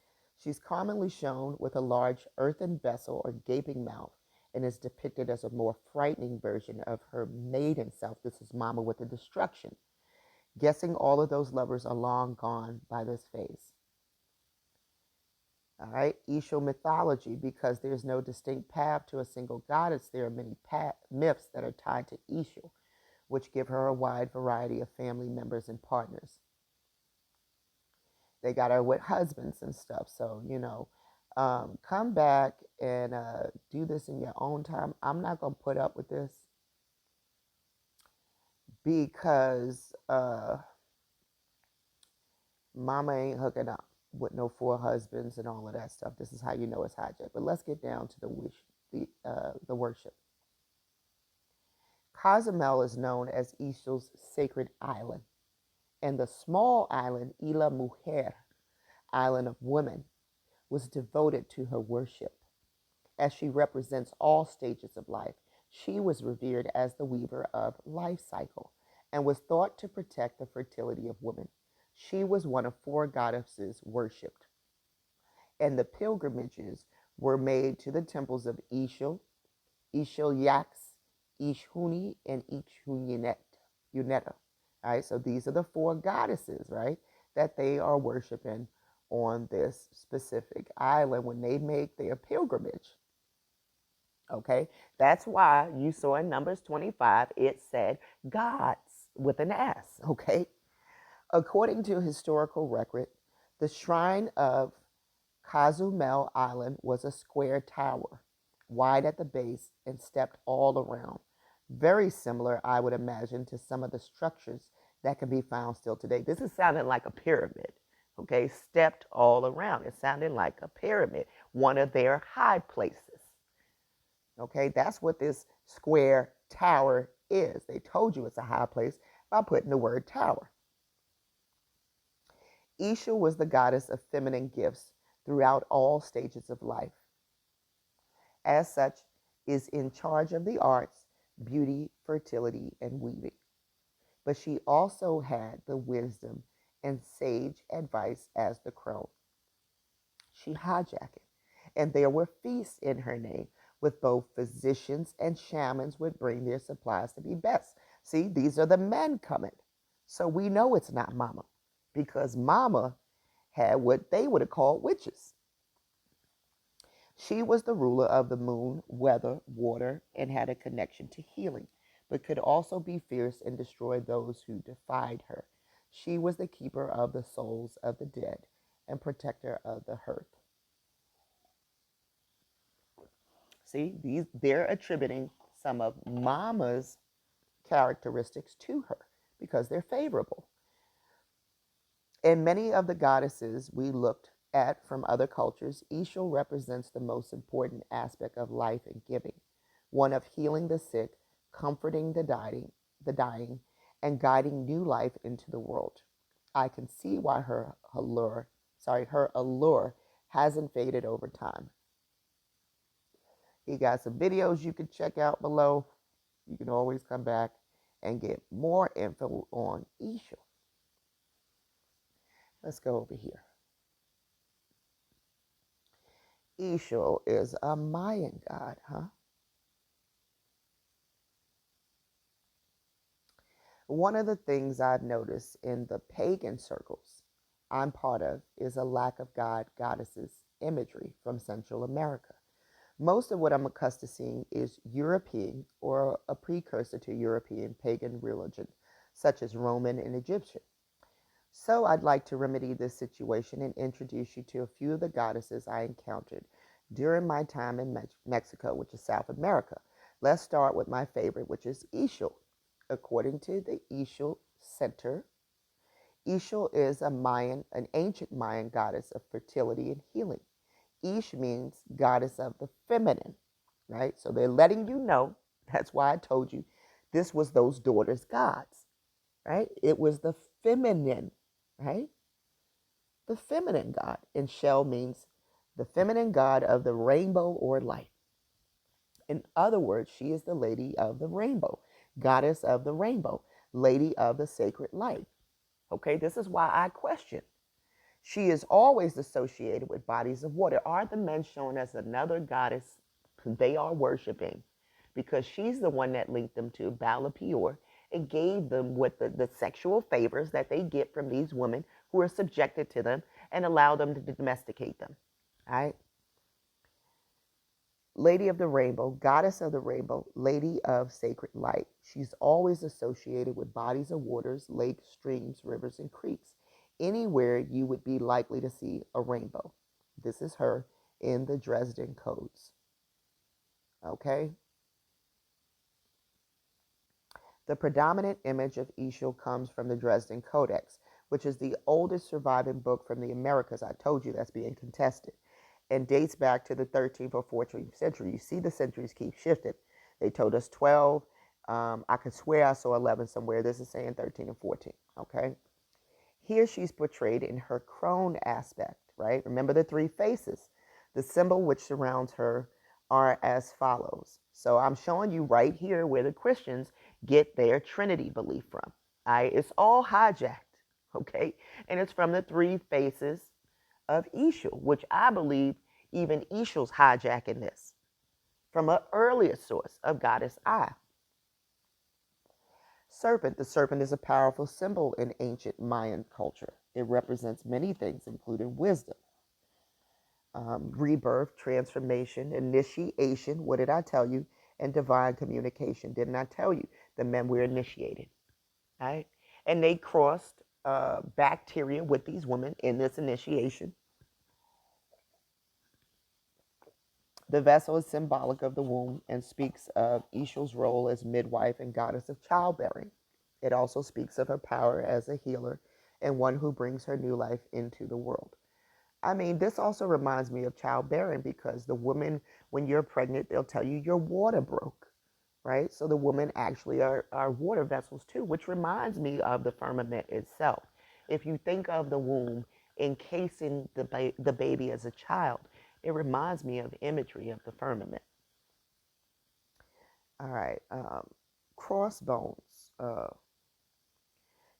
She's commonly shown with a large earthen vessel or gaping mouth and is depicted as a more frightening version of her maiden self. This is Mama with the destruction. Guessing all of those lovers are long gone by this phase. All right, Ix Chel mythology, because there's no distinct path to a single goddess, there are many myths that are tied to Ix Chel, which give her a wide variety of family members and partners. They got her with husbands and stuff, so, come back and do this in your own time. I'm not going to put up with this because Mama ain't hooking up with no four husbands and all of that stuff. This is how you know it's hijacked. But let's get down to the worship. Cozumel is known as Ix Chel's sacred island, and the small island Isla Mujer, island of women, was devoted to her worship. As she represents all stages of life, she was revered as the weaver of life cycle and was thought to protect the fertility of women. She was one of four goddesses worshipped, and the pilgrimages were made to the temples of Ix Chel, Ix Chel Yax, Ix Huni, and Ix Huneta. All right, so these are the four goddesses, right, that they are worshiping on this specific island when they make their pilgrimage. Okay, that's why you saw in Numbers 25, it said gods with an S. Okay, according to historical record, the shrine of Cozumel Island was a square tower, wide at the base and stepped all around. Very similar, I would imagine, to some of the structures that can be found still today. This is sounding like a pyramid, okay? Stepped all around. It sounded like a pyramid, one of their high places. Okay, that's what this square tower is. They told you it's a high place by putting the word tower. Ix Chel was the goddess of feminine gifts throughout all stages of life. As such, is in charge of the arts, beauty, fertility, and weaving. But she also had the wisdom and sage advice as the crown. She hijacked it, and there were feasts in her name, with both physicians and shamans would bring their supplies to be best. See, these are the men coming. So we know it's not Mama, because Mama had what they would have called witches. She was the ruler of the moon, weather, water, and had a connection to healing, but could also be fierce and destroy those who defied her. She was the keeper of the souls of the dead and protector of the hearth. See, they're attributing some of Mama's characteristics to her because they're favorable. In many of the goddesses we looked at from other cultures, Ix Chel represents the most important aspect of life and giving, one of healing the sick, comforting the dying, and guiding new life into the world. I can see why her allure hasn't faded over time. He got some videos you can check out below. You can always come back and get more info on Ix Chel. Let's go over here. Ix Chel is a Mayan god, huh? One of the things I've noticed in the pagan circles I'm part of is a lack of goddesses imagery from Central America. Most of what I'm accustomed to seeing is European or a precursor to European pagan religion, such as Roman and Egyptian. So I'd like to remedy this situation and introduce you to a few of the goddesses I encountered during my time in Mexico, which is South America. Let's start with my favorite, which is Ix Chel. According to the Ix Chel Center, Ix Chel is an ancient Mayan goddess of fertility and healing. Ish means goddess of the feminine, right? So they're letting you know, that's why I told you This was those daughters' gods, right? It was the feminine, right? The feminine god. And Chel means the feminine god of the rainbow or light. In other words, she is the lady of the rainbow, goddess of the rainbow, lady of the sacred light. Okay, this is why I question. She is always associated with bodies of water. Are the men shown as another goddess they are worshiping? Because she's the one that linked them to Baal of Peor and gave them what the sexual favors that they get from these women who are subjected to them and allow them to domesticate them. All right. Lady of the Rainbow, Goddess of the Rainbow, Lady of Sacred Light. She's always associated with bodies of waters, lakes, streams, rivers, and creeks. Anywhere you would be likely to see a rainbow. This is her in the Dresden Codes. Okay? The predominant image of Ix Chel comes from the Dresden Codex, which is the oldest surviving book from the Americas. I told you that's being contested, and dates back to the 13th or 14th century. You see the centuries keep shifting. They told us 12. I could swear I saw 11 somewhere. This is saying 13 and 14. Okay. Here she's portrayed in her crone aspect, right? Remember the three faces. The symbol which surrounds her are as follows. So I'm showing you right here where the Christians get their Trinity belief from. It's all hijacked, okay? And it's from the three faces of Ix Chel, which I believe even Ix Chel's hijacking this from an earlier source of goddess I. Serpent. The serpent is a powerful symbol in ancient Mayan culture. It represents many things, including wisdom, rebirth, transformation, initiation. What did I tell you? And divine communication. Didn't I tell you the men were initiated? Right? And they crossed bacteria with these women in this initiation. The vessel is symbolic of the womb and speaks of Ix Chel's role as midwife and goddess of childbearing. It also speaks of her power as a healer and one who brings her new life into the world. I mean, this also reminds me of childbearing because the woman, when you're pregnant, they'll tell you your water broke, right? So the women actually are water vessels too, which reminds me of the firmament itself. If you think of the womb encasing the baby as a child, it reminds me of imagery of the firmament. All right. Crossbones.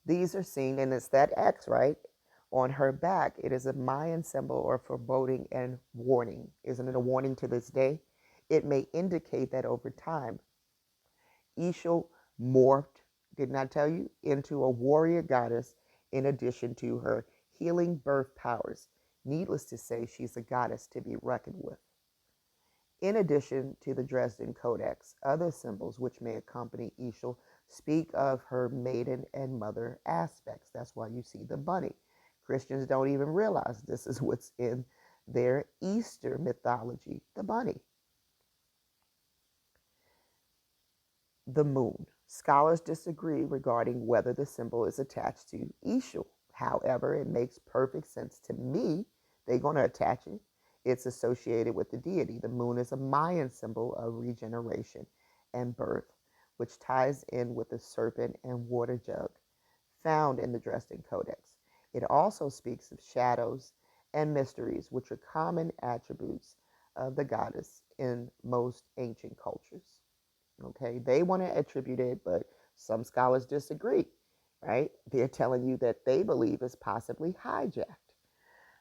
These are seen, and it's that X, right? On her back, it is a Mayan symbol or foreboding and warning. Isn't it a warning to this day? It may indicate that over time, Ix Chel morphed, didn't I tell you, into a warrior goddess in addition to her healing birth powers. Needless to say, she's a goddess to be reckoned with. In addition to the Dresden Codex, other symbols which may accompany Ix Chel speak of her maiden and mother aspects. That's why you see the bunny. Christians don't even realize this is what's in their Easter mythology, the bunny. The moon. Scholars disagree regarding whether the symbol is attached to Ix Chel. However, it makes perfect sense to me. They're going to attach it. It's associated with the deity. The moon is a Mayan symbol of regeneration and birth, which ties in with the serpent and water jug found in the Dresden Codex. It also speaks of shadows and mysteries, which are common attributes of the goddess in most ancient cultures. Okay, they want to attribute it, but some scholars disagree, right? They're telling you that they believe it's possibly hijacked.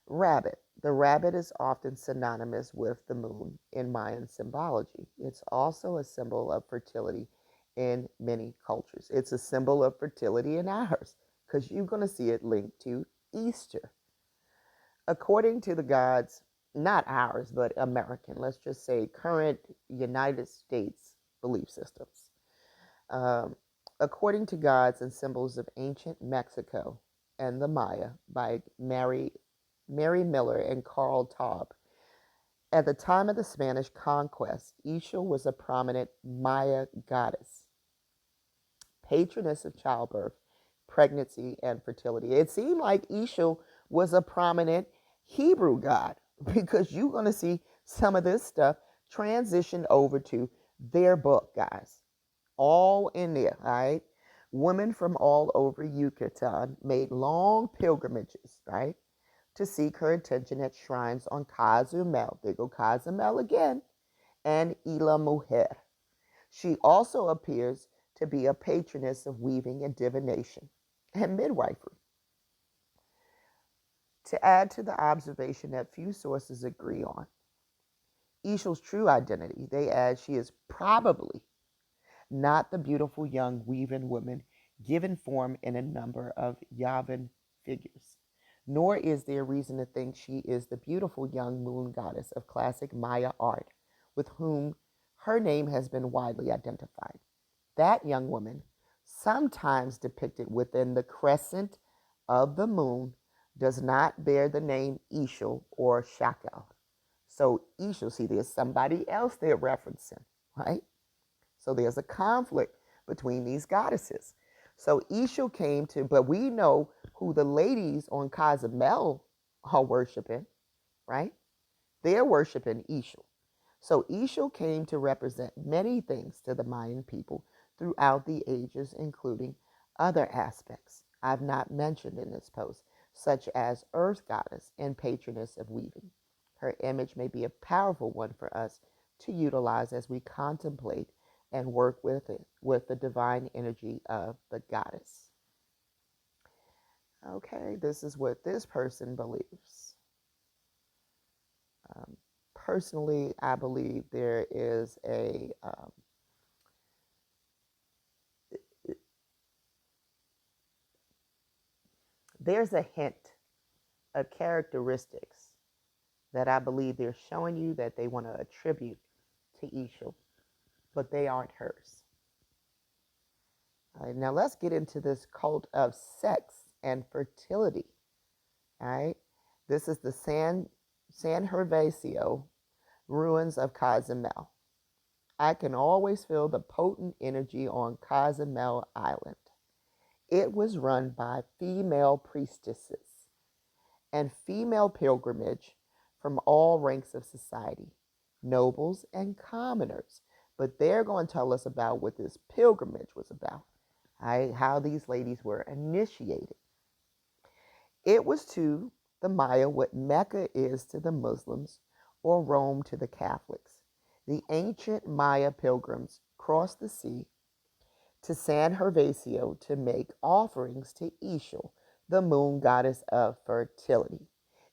Rabbit. The rabbit is often synonymous with the moon in Mayan symbology. It's also a symbol of fertility in many cultures. It's a symbol of fertility in ours because you're going to see it linked to Easter. According to the gods, not ours, but American, let's just say current United States belief systems. According to gods and symbols of ancient Mexico and the Maya by Mary Miller and Carl Taub. At the time of the Spanish conquest, Ix Chel was a prominent Maya goddess, patroness of childbirth, pregnancy, and fertility. It seemed like Ix Chel was a prominent Hebrew god because you're going to see some of this stuff transition over to their book, guys, all in there, all right? Women from all over Yucatan made long pilgrimages, right, to seek her attention at shrines on Cozumel. There go Cozumel again, and Isla Mujer. She also appears to be a patroness of weaving and divination and midwifery. To add to the observation that few sources agree on, Ix Chel's true identity, they add she is probably not the beautiful young weaving woman given form in a number of Yavin figures, nor is there reason to think she is the beautiful young moon goddess of classic Maya art, with whom her name has been widely identified. That young woman, sometimes depicted within the crescent of the moon, does not bear the name Ix Chel or Shakel. So Ix Chel, see, there's somebody else they're referencing, right? So there's a conflict between these goddesses. So Ix Chel came to, but we know who the ladies on Cozumel are worshiping, right? They're worshiping Ix Chel. So Ix Chel came to represent many things to the Mayan people throughout the ages, including other aspects I've not mentioned in this post, such as earth goddess and patroness of weaving. Her image may be a powerful one for us to utilize as we contemplate and work with it, with the divine energy of the goddess. Okay, this is what this person believes. Personally, I believe there is there's a hint of characteristics that I believe they're showing you that they want to attribute to Ix Chel, but they aren't hers. All right, now let's get into this cult of sex and fertility. All right, this is the San Gervasio ruins of Cozumel. I can always feel the potent energy on Cozumel Island. It was run by female priestesses and female pilgrimage from all ranks of society, nobles and commoners. But they're going to tell us about what this pilgrimage was about, right? How these ladies were initiated. It was to the Maya what Mecca is to the Muslims or Rome to the Catholics. The ancient Maya pilgrims crossed the sea to San Gervasio to make offerings to Ix Chel, the moon goddess of fertility.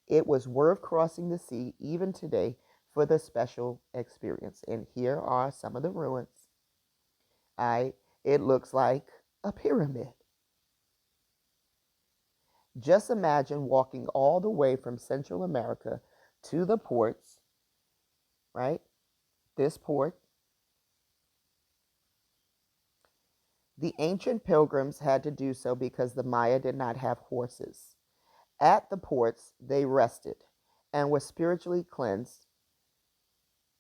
It was worth crossing the sea even today for the special experience. And here are some of the ruins. It looks like a pyramid. Just imagine walking all the way from Central America to the ports, right? This port. The ancient pilgrims had to do so because the Maya did not have horses. At the ports, they rested and were spiritually cleansed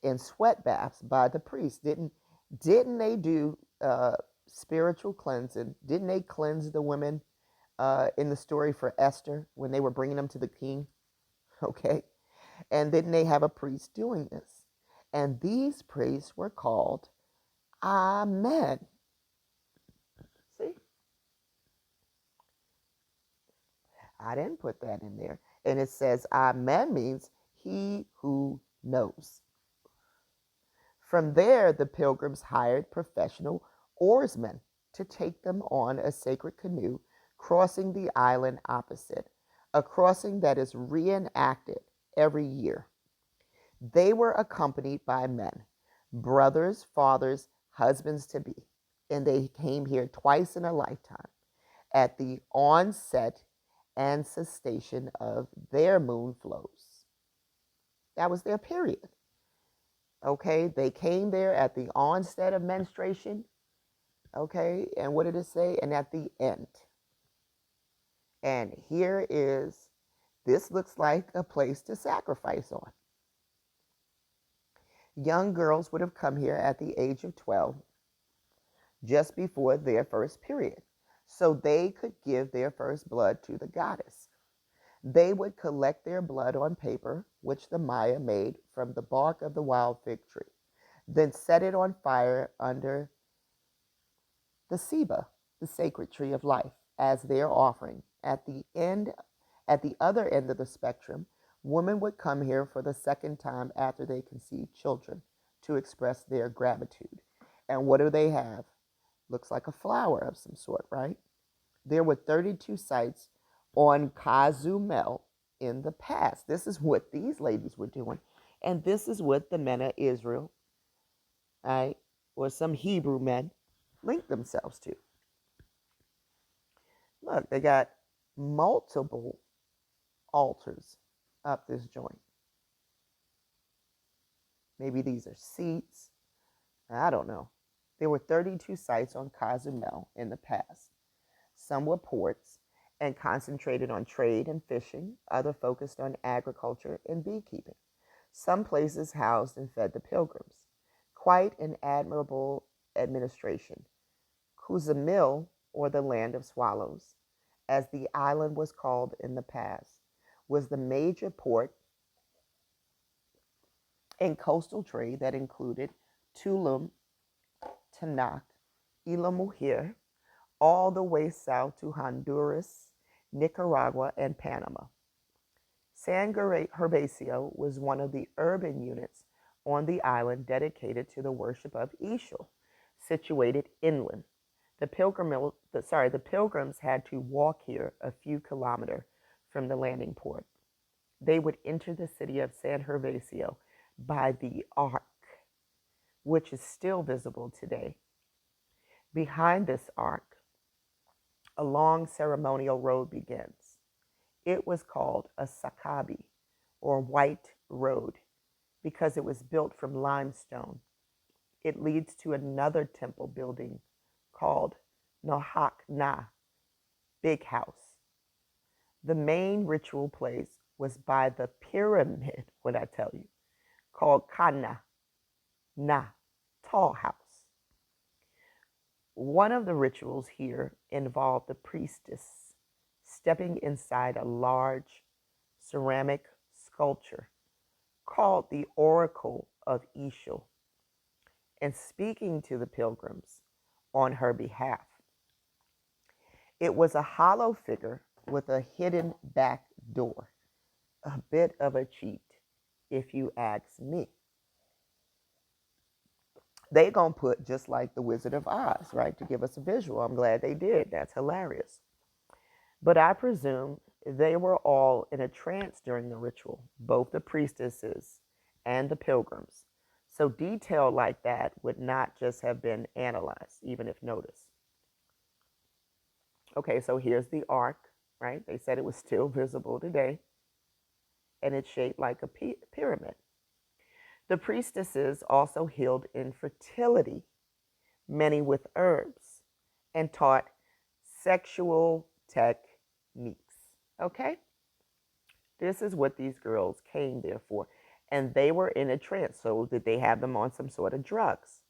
in sweat baths by the priests. Didn't they do spiritual cleansing? Didn't they cleanse the women in the story for Esther when they were bringing them to the king? Okay. And didn't they have a priest doing this? And these priests were called Amen. See? I didn't put that in there. And it says Amen means he who knows. From there, the pilgrims hired professional oarsmen to take them on a sacred canoe, crossing the island opposite, a crossing that is reenacted every year. They were accompanied by men, brothers, fathers, husbands to be, and they came here twice in a lifetime at the onset and cessation of their moon flows. That was their period. Okay, they came there at the onset of menstruation. Okay, and what did it say? And at the end. And here is, this looks like a place to sacrifice on. Young girls would have come here at the age of 12, just before their first period, so they could give their first blood to the goddess. They would collect their blood on paper, which the Maya made from the bark of the wild fig tree, then set it on fire under the Seba, the sacred tree of life, as their offering. At the other end of the spectrum, women would come here for the second time after they conceived children to express their gratitude. And what do they have? Looks like a flower of some sort, right? There were 32 sites on Cozumel in the past. This is what these ladies were doing. And this is what the men of Israel, right, or some Hebrew men, linked themselves to. Look, they got multiple altars up this joint. Maybe these are seats. I don't know. There were 32 sites on Cozumel in the past. Some were ports and concentrated on trade and fishing. Others focused on agriculture and beekeeping. Some places housed and fed the pilgrims. Quite an admirable administration. Cozumel, or the land of swallows, as the island was called in the past, was the major port and coastal trade that included Tulum, Tanac, Isla Mujer, all the way south to Honduras, Nicaragua, and Panama. San Gervasio was one of the urban units on the island dedicated to the worship of Ix Chel, situated inland. The pilgrims had to walk here a few kilometers from the landing port. They would enter the city of San Gervasio by the ark, which is still visible today. Behind this ark, a long ceremonial road begins. It was called a sakabi, or white road, because it was built from limestone. It leads to another temple building called Nohak Na, Big House. The main ritual place was by the pyramid, what I tell you, called Kana Na, Tall House. One of the rituals here involved the priestess stepping inside a large ceramic sculpture called the Oracle of Ix Chel and speaking to the pilgrims on her behalf. It was a hollow figure with a hidden back door, a bit of a cheat, if you ask me. They gonna put just like the Wizard of Oz, right, to give us a visual. I'm glad they did. That's hilarious. But I presume they were all in a trance during the ritual, both the priestesses and the pilgrims. So detail like that would not just have been analyzed, even if noticed. Okay, so here's the ark, right? They said it was still visible today, and it's shaped like a pyramid. The priestesses also healed infertility, many with herbs, and taught sexual techniques. Okay? This is what these girls came there for. And they were in a trance. So did they have them on some sort of drugs?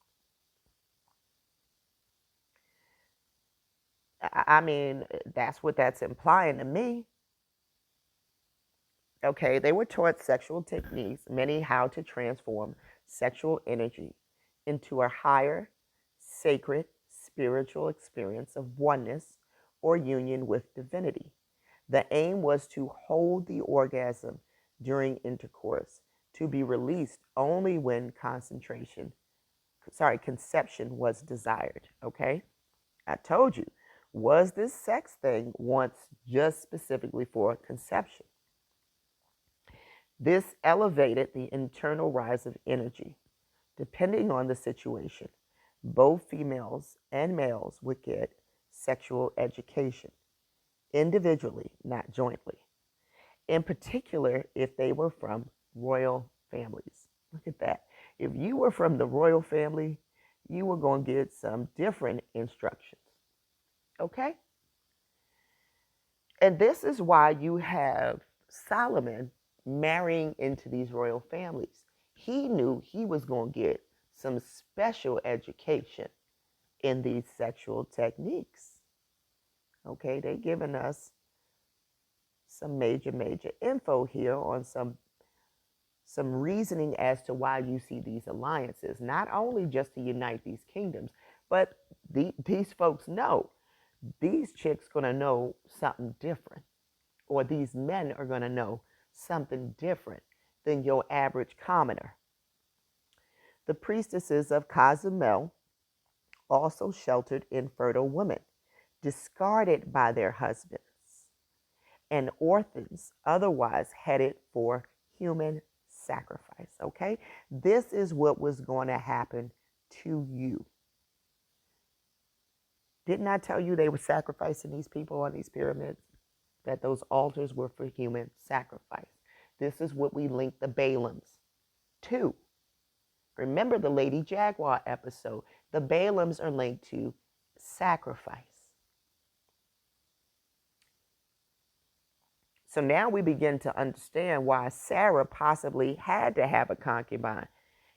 I mean, that's what that's implying to me. Okay, they were taught sexual techniques, many how to transform sexual energy into a higher, sacred, spiritual experience of oneness or union with divinity. The aim was to hold the orgasm during intercourse, to be released only when conception was desired. Okay, I told you, was this sex thing once just specifically for conception? This elevated the internal rise of energy. Depending on the situation, both females and males would get sexual education, individually, not jointly. In particular, if they were from royal families. Look at that. If you were from the royal family, you were going to get some different instructions. Okay? And this is why you have Solomon marrying into these royal families. He knew he was going to get some special education in these sexual techniques. Okay, they're giving us some major info here on some reasoning as to why you see these alliances, not only just to unite these kingdoms, But these folks know, these chicks going to know something different, or these men are going to know something different than your average commoner. The priestesses of Cozumel also sheltered infertile women, discarded by their husbands, and orphans otherwise headed for human sacrifice. Okay? This is what was going to happen to you. Didn't I tell you they were sacrificing these people on these pyramids? That those altars were for human sacrifice. This is what we link the Balaams to. Remember the Lady Jaguar episode. The Balaams are linked to sacrifice. So now we begin to understand why Sarah possibly had to have a concubine.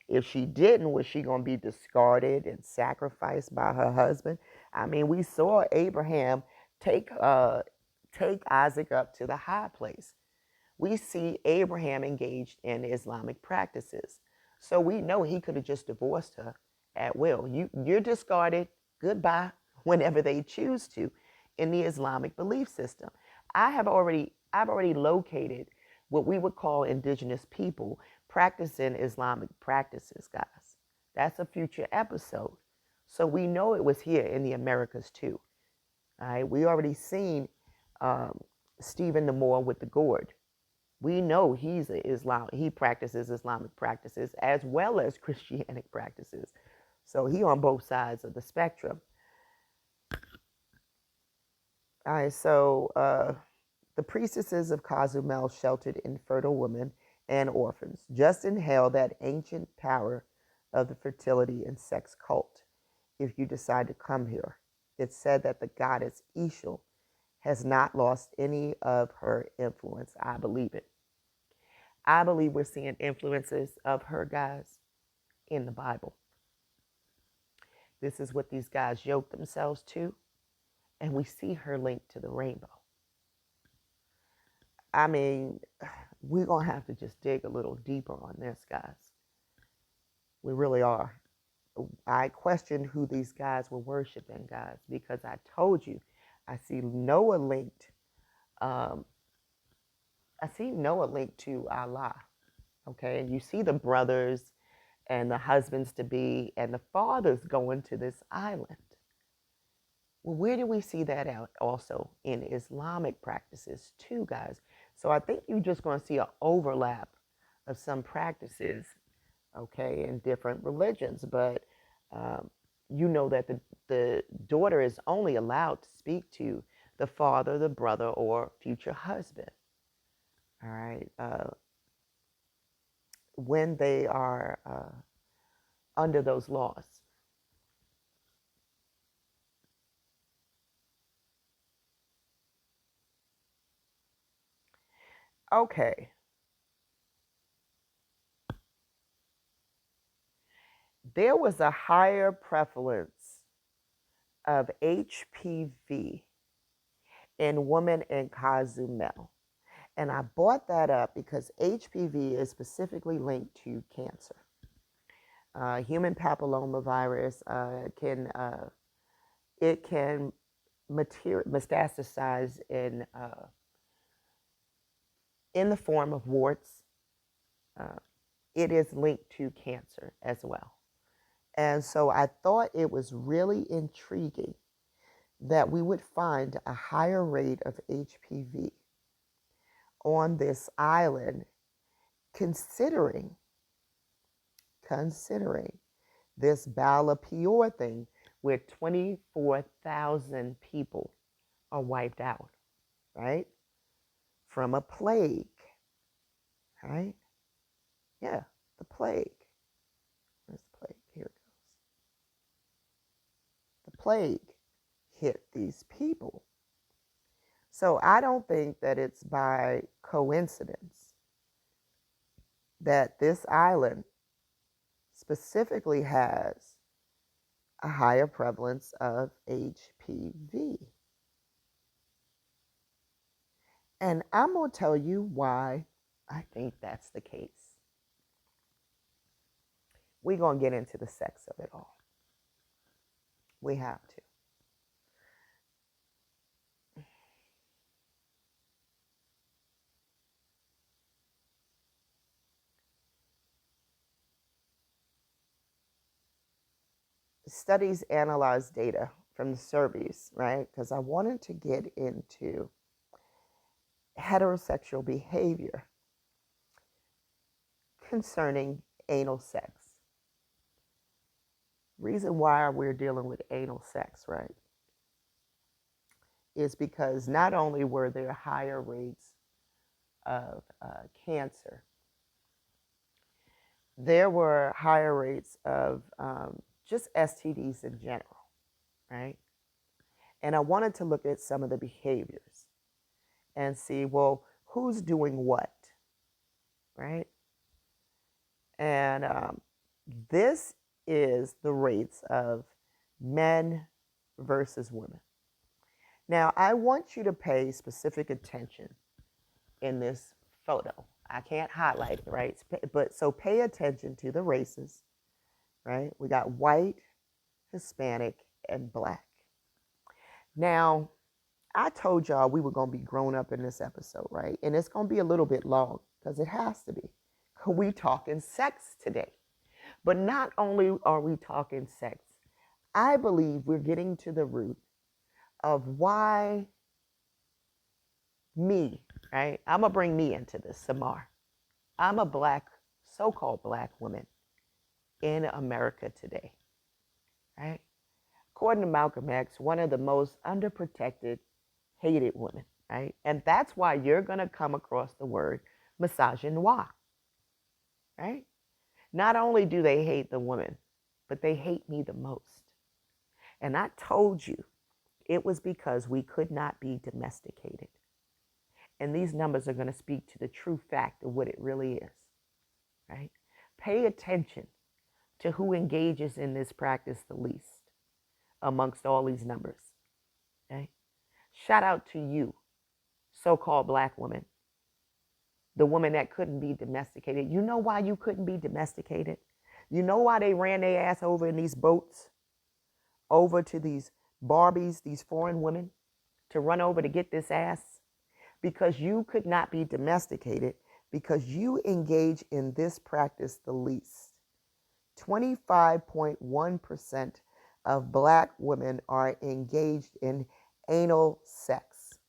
If she didn't, was she going to be discarded and sacrificed by her husband? I mean, we saw Abraham take Isaac up to the high place. We see Abraham engaged in Islamic practices. So we know he could have just divorced her at will. You're discarded, goodbye, whenever they choose to in the Islamic belief system. I've already located what we would call indigenous people practicing Islamic practices, guys. That's a future episode. So we know it was here in the Americas too. All right, we already seen Stephen the Moor with the gourd. We know he's an Islam. He practices Islamic practices as well as Christianic practices. So he on both sides of the spectrum. All right, so the priestesses of Cozumel sheltered infertile women and orphans, just inhale that ancient power of the fertility and sex cult. If you decide to come here, it's said that the goddess Ix Chel has not lost any of her influence. I believe it. I believe we're seeing influences of her, guys, in the Bible. This is what these guys yoke themselves to, and we see her linked to the rainbow. I mean, we're going to have to just dig a little deeper on this, guys. We really are. I questioned who these guys were worshiping, guys, because I told you, I see Noah linked. I see Noah linked to Allah. Okay, and you see the brothers and the husbands to be and the fathers going to this island. Well, where do we see that out also in Islamic practices too, guys? So I think you're just going to see an overlap of some practices, okay, in different religions. But you know that the daughter is only allowed to speak to the father, the brother, or future husband. All right. When they are under those laws. Okay. There was a higher prevalence of HPV in women in Cozumel. And I brought that up because HPV is specifically linked to cancer. Human papillomavirus can metastasize in the form of warts. It is linked to cancer as well. And so I thought it was really intriguing that we would find a higher rate of HPV on this island, considering this Baal of Peor thing where 24,000 people are wiped out, right? From a plague, right? Yeah, the plague. Where's the plague? Here it goes. The plague hit these people. So I don't think that it's by coincidence that this island specifically has a higher prevalence of HPV. And I'm going to tell you why I think that's the case. We're going to get into the sex of it all. We have to. Studies analyze data from the surveys, right? Because I wanted to get into heterosexual behavior concerning anal sex. Reason why we're dealing with anal sex, right, is because not only were there higher rates of cancer, there were higher rates of just STDs in general, right? And I wanted to look at some of the behaviors and see, well, who's doing what, right? And this is the rates of men versus women. Now, I want you to pay specific attention in this photo. I can't highlight it, right? But so pay attention to the races, right? We got white, Hispanic, and black. Now, I told y'all we were going to be grown up in this episode, right? And it's going to be a little bit long because it has to be. We talking sex today. But not only are we talking sex, I believe we're getting to the root of why me, right? I'm going to bring me into this, Samar. I'm a black, so-called black woman in America today, right? According to Malcolm X, one of the most underprotected, hated women, right? And that's why you're going to come across the word misogynoir, right? Not only do they hate the woman, but they hate me the most. And I told you it was because we could not be domesticated. And these numbers are going to speak to the true fact of what it really is, right? Pay attention to who engages in this practice the least amongst all these numbers, okay? Shout out to you, so-called black woman, the woman that couldn't be domesticated. You know why you couldn't be domesticated? You know why they ran their ass over in these boats, over to these Barbies, these foreign women, to run over to get this ass? Because you could not be domesticated, because you engage in this practice the least. 25.1% of black women are engaged in anal sex,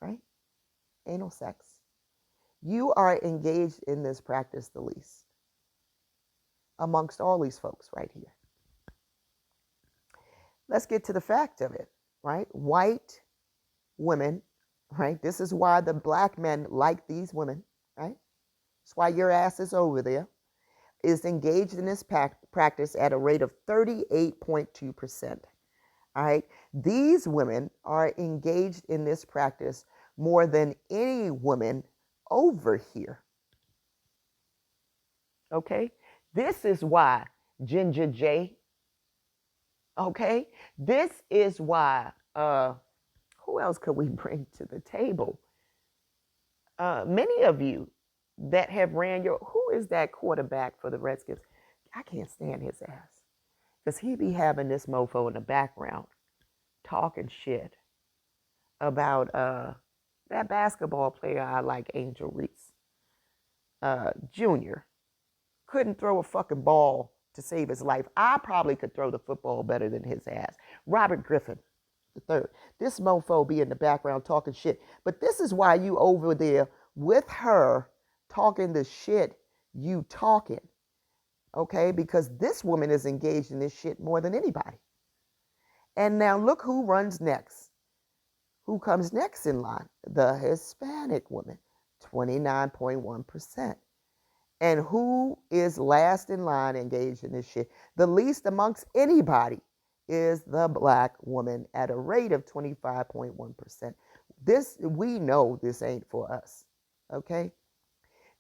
right? Anal sex. You are engaged in this practice the least amongst all these folks right here. Let's get to the fact of it, right? White women, right? This is why the black men like these women, right? That's why your ass is over there, is engaged in this practice at a rate of 38.2%. All right. These women are engaged in this practice more than any woman over here. Okay. This is why Ginger J. Okay. This is why, who else could we bring to the table? Many of you that have ran who is that quarterback for the Redskins? I can't stand his ass. Because he be having this mofo in the background talking shit about that basketball player I like, Angel Reese Jr. Couldn't throw a fucking ball to save his life. I probably could throw the football better than his ass. Robert Griffin III. This mofo be in the background talking shit. But this is why you over there with her talking the shit you talking. Okay? Because this woman is engaged in this shit more than anybody. And now look who runs next. Who comes next in line? The Hispanic woman, 29.1%. And who is last in line engaged in this shit? The least amongst anybody is the black woman at a rate of 25.1%. This, we know this ain't for us. Okay?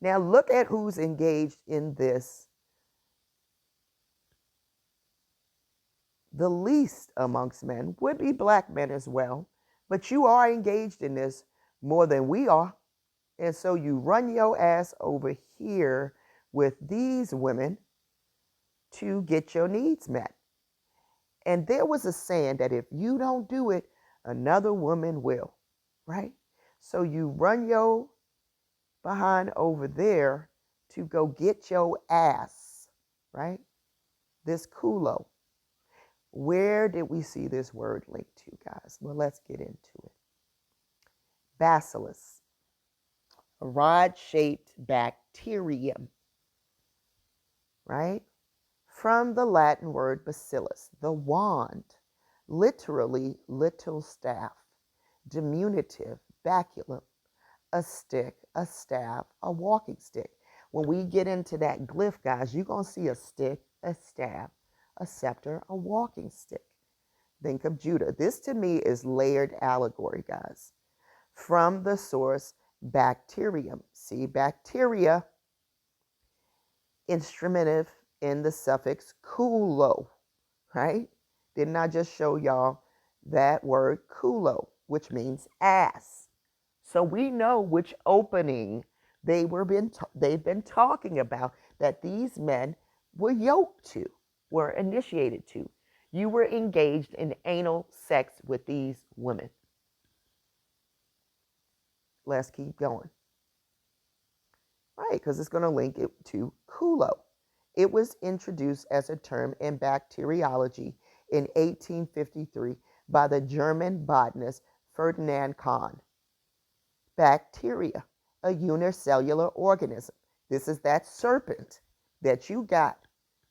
Now look at who's engaged in this. The least amongst men would be black men as well, but you are engaged in this more than we are. And so you run your ass over here with these women to get your needs met. And there was a saying that if you don't do it, another woman will, right? So you run your behind over there to go get your ass, right? This culo. Where did we see this word linked to, guys? Well, let's get into it. Bacillus, a rod-shaped bacterium, right? From the Latin word bacillus, the wand, literally little staff, diminutive, baculum, a stick, a staff, a walking stick. When we get into that glyph, guys, you're going to see a stick, a staff, a scepter, a walking stick. Think of Judah. This to me is layered allegory, guys. From the source bacterium. See, bacteria, instrumentive in the suffix kulo, right? Didn't I just show y'all that word kulo, which means ass? So we know which opening they've been talking about that these men were yoked to, were initiated to. You were engaged in anal sex with these women. Let's keep going. Right, because it's going to link it to kulo. It was introduced as a term in bacteriology in 1853 by the German botanist Ferdinand Kahn. Bacteria, a unicellular organism. This is that serpent that you got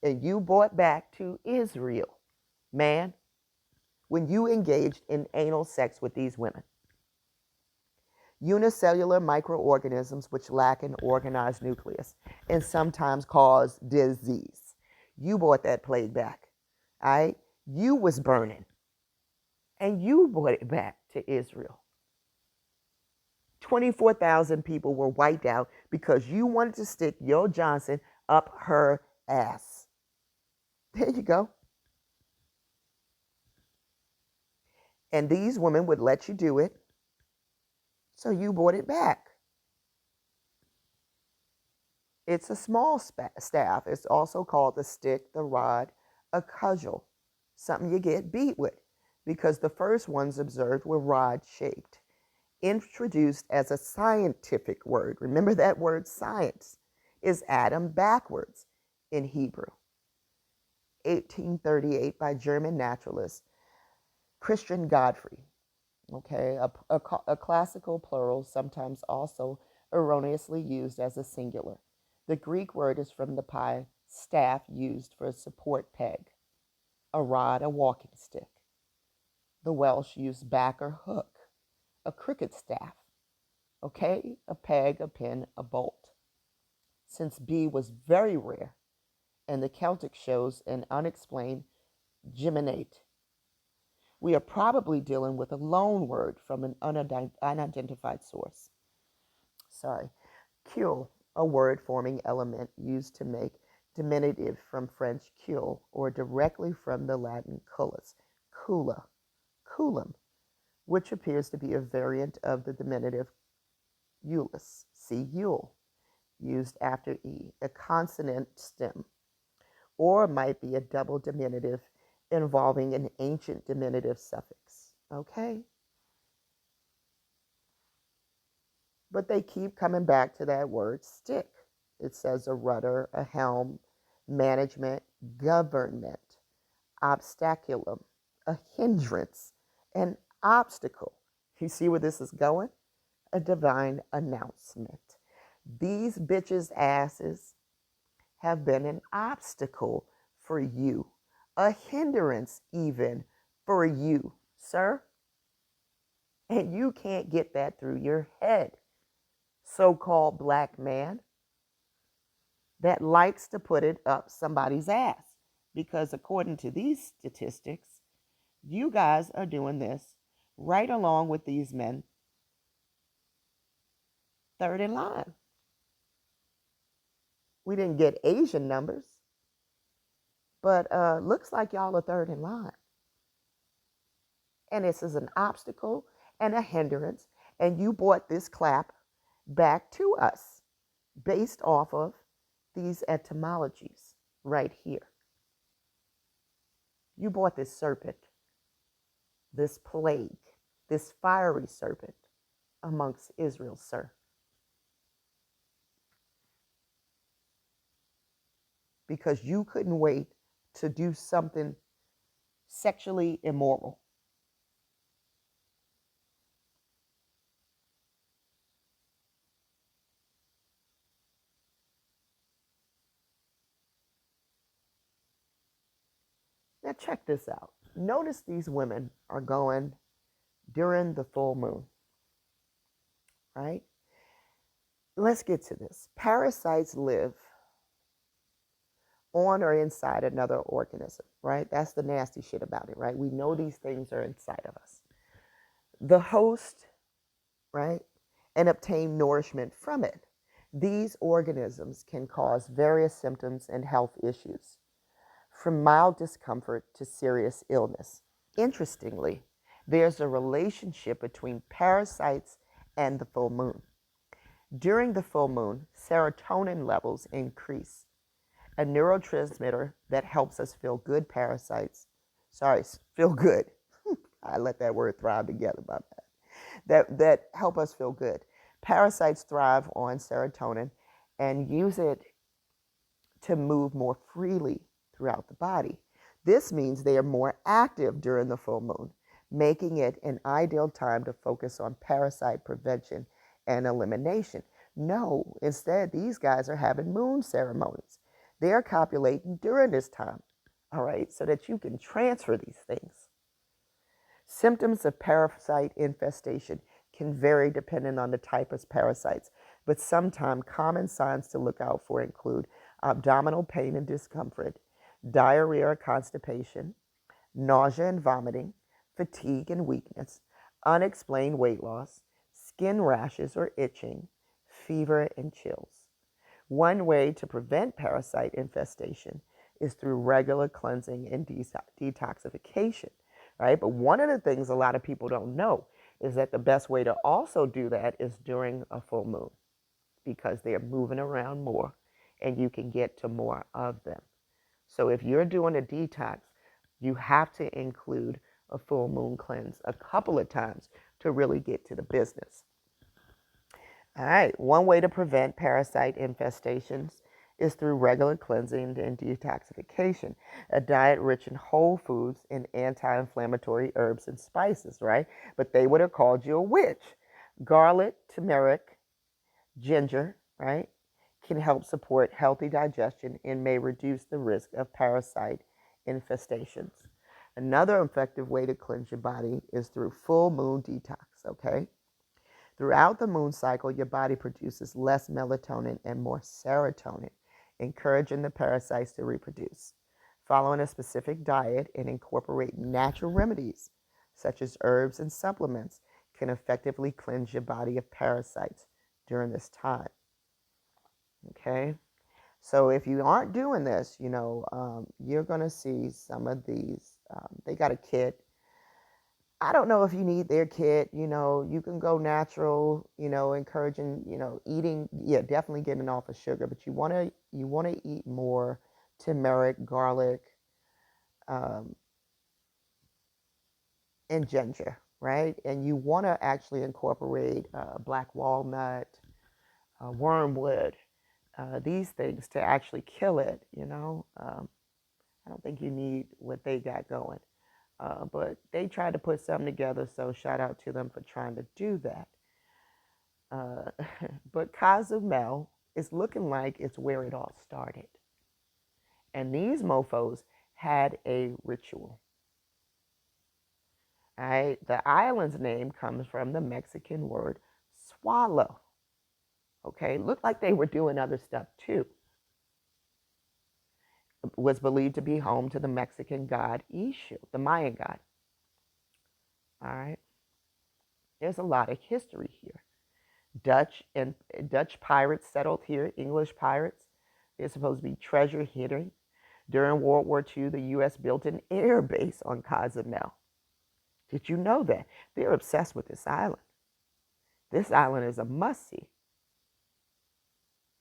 and you brought back to Israel, man, when you engaged in anal sex with these women. Unicellular microorganisms which lack an organized nucleus and sometimes cause disease. You brought that plague back, all right? You was burning and you brought it back to Israel. 24,000 people were wiped out because you wanted to stick your Johnson up her ass. There you go. And these women would let you do it, so you brought it back. It's a small staff. It's also called the stick, the rod, a cudgel, something you get beat with, because the first ones observed were rod-shaped. Introduced as a scientific word. Remember that word science is Adam backwards in Hebrew. 1838 by German naturalist Christian Godfrey. Okay, a classical plural, sometimes also erroneously used as a singular. The Greek word is from the pi, staff used for a support peg, a rod, a walking stick. The Welsh used back or hook, a cricket staff, okay, a peg, a pin, a bolt. Since B was very rare, and the Celtic shows an unexplained geminate, we are probably dealing with a loan word from an unidentified source. Sorry. Cule, a word forming element used to make diminutive from French cule or directly from the Latin culus, cula, culum, which appears to be a variant of the diminutive ulus, see Yule, used after E, a consonant stem, or might be a double diminutive involving an ancient diminutive suffix. Okay? But they keep coming back to that word stick. It says a rudder, a helm, management, government, obstaculum, a hindrance, an obstacle. You see where this is going? A divine announcement. These bitches' asses have been an obstacle for you, a hindrance even for you, sir. And you can't get that through your head, so-called black man that likes to put it up somebody's ass. Because according to these statistics, you guys are doing this right along with these men, third in line. We didn't get Asian numbers, but looks like y'all are third in line. And this is an obstacle and a hindrance, and you brought this clap back to us based off of these etymologies right here. You brought this serpent, this plague, this fiery serpent amongst Israel, sir. Because you couldn't wait to do something sexually immoral. Now, check this out. Notice these women are going during the full moon, right? Let's get to this. Parasites live on or inside another organism, right? That's the nasty shit about it, right? We know these things are inside of us. The host, right, and obtain nourishment from it. These organisms can cause various symptoms and health issues, from mild discomfort to serious illness. Interestingly, there's a relationship between parasites and the full moon. During the full moon, serotonin levels increase, a neurotransmitter that helps us feel good. Feel good. I let that word thrive together, my bad. That help us feel good. Parasites thrive on serotonin and use it to move more freely throughout the body. This means they are more active during the full moon, making it an ideal time to focus on parasite prevention and elimination. No, instead, these guys are having moon ceremonies. They're copulating during this time, all right, so that you can transfer these things. Symptoms of parasite infestation can vary depending on the type of parasites, but sometimes common signs to look out for include abdominal pain and discomfort, diarrhea or constipation, nausea and vomiting, fatigue and weakness, unexplained weight loss, skin rashes or itching, fever and chills. One way to prevent parasite infestation is through regular cleansing and detoxification, right? But one of the things a lot of people don't know is that the best way to also do that is during a full moon, because they're moving around more and you can get to more of them. So if you're doing a detox, you have to include a full moon cleanse a couple of times to really get to the business. All right, one way to prevent parasite infestations is through regular cleansing and detoxification, a diet rich in whole foods and anti-inflammatory herbs and spices, right? But they would have called you a witch. Garlic, turmeric, ginger, right, can help support healthy digestion and may reduce the risk of parasite infestations. Another effective way to cleanse your body is through full moon detox, okay? Throughout the moon cycle, your body produces less melatonin and more serotonin, encouraging the parasites to reproduce. Following a specific diet and incorporate natural remedies, such as herbs and supplements, can effectively cleanse your body of parasites during this time. Okay? So if you aren't doing this, you're going to see some of these. They got a kit. I don't know if you need their kit. You can go natural. Encouraging. Eating. Yeah, definitely getting off of sugar, but you want to eat more turmeric, garlic, and ginger, right? And you want to actually incorporate black walnut, wormwood, these things to actually kill it. I don't think you need what they got going. But they tried to put something together, so shout out to them for trying to do that. But Cozumel is looking like it's where it all started. And these mofos had a ritual. All right? The island's name comes from the Mexican word swallow. Okay? Looked like they were doing other stuff too. Was believed to be home to the Mexican god Ix Chel, the Mayan god. All right? There's a lot of history here. Dutch pirates settled here, English pirates. They're supposed to be treasure hidden. During World War II, the U.S. built an air base on Cozumel. Did you know that? They're obsessed with this island. This island is a must-see.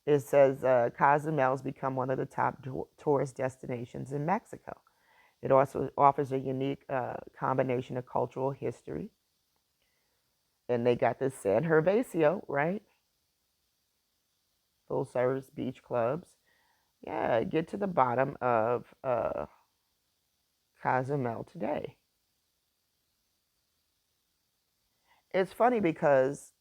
It says Cozumel has become one of the top tourist destinations in Mexico. It also offers a unique combination of cultural history. And they got this San Hervesio, right? Full service beach clubs. Yeah, get to the bottom of Cozumel today. It's funny because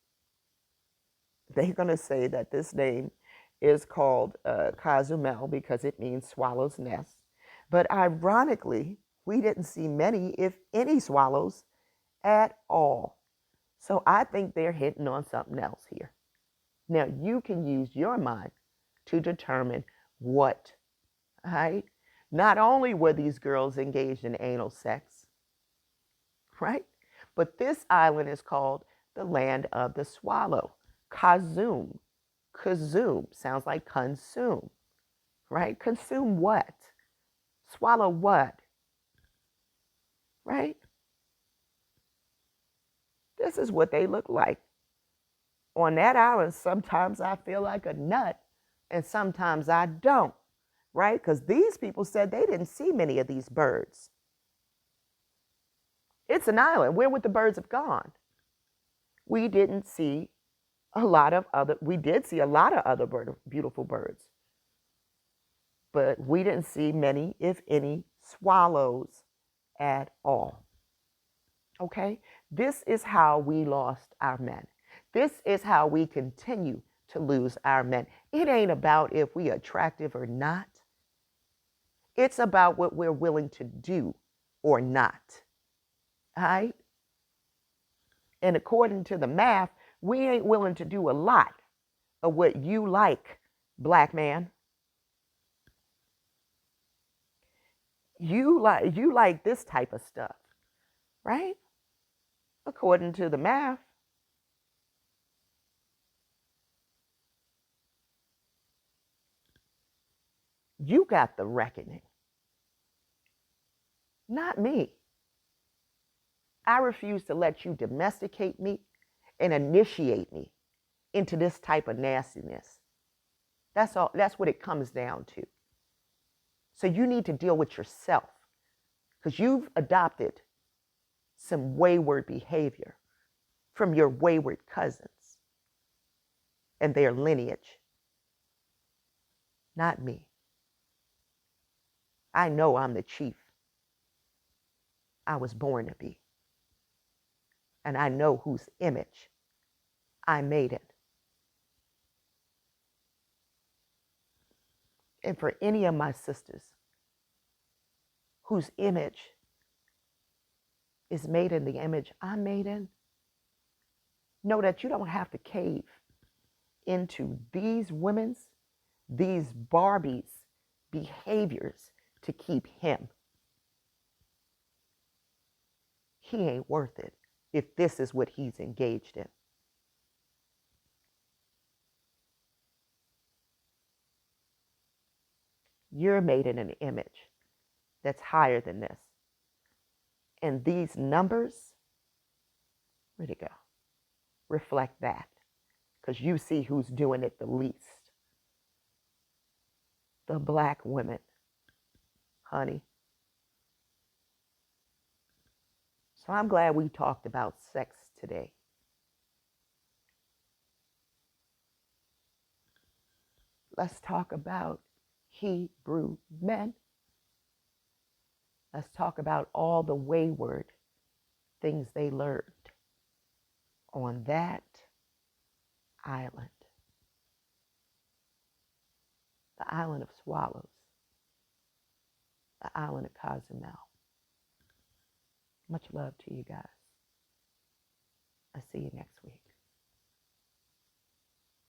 they're going to say that this name is called Cozumel because it means swallow's nest. But ironically, we didn't see many, if any, swallows at all. So I think they're hitting on something else here. Now, you can use your mind to determine what, right? Not only were these girls engaged in anal sex, right? But this island is called the land of the swallow. Kazum. Kazum sounds like consume, right? Consume what? Swallow what? Right? This is what they look like. On that island, sometimes I feel like a nut and sometimes I don't, right? Because these people said they didn't see many of these birds. It's an island. Where would the birds have gone? We didn't see we did see a lot of other beautiful birds, but we didn't see many, if any, swallows at all. Okay? This is how we lost our men. This is how we continue to lose our men. It ain't about if we are attractive or not. It's about what we're willing to do or not. All right? And according to the math, we ain't willing to do a lot of what you like, black man. You like this type of stuff, right? According to the math. You got the reckoning, not me. I refuse to let you domesticate me and initiate me into this type of nastiness. That's all. That's what it comes down to. So you need to deal with yourself because you've adopted some wayward behavior from your wayward cousins and their lineage, not me. I know I'm the chief I was born to be. And I know whose image I made it. And for any of my sisters whose image is made in the image I'm made in, know that you don't have to cave into these women's, these Barbies' behaviors to keep him. He ain't worth it if this is what he's engaged in. You're made in an image that's higher than this. And these numbers, where'd it go? Reflect that. Because you see who's doing it the least. The black women, honey. So I'm glad we talked about sex today. Let's talk about Hebrew men. Let's talk about all the wayward things they learned on that island. The island of swallows. The island of Cozumel. Much love to you guys. I'll see you next week.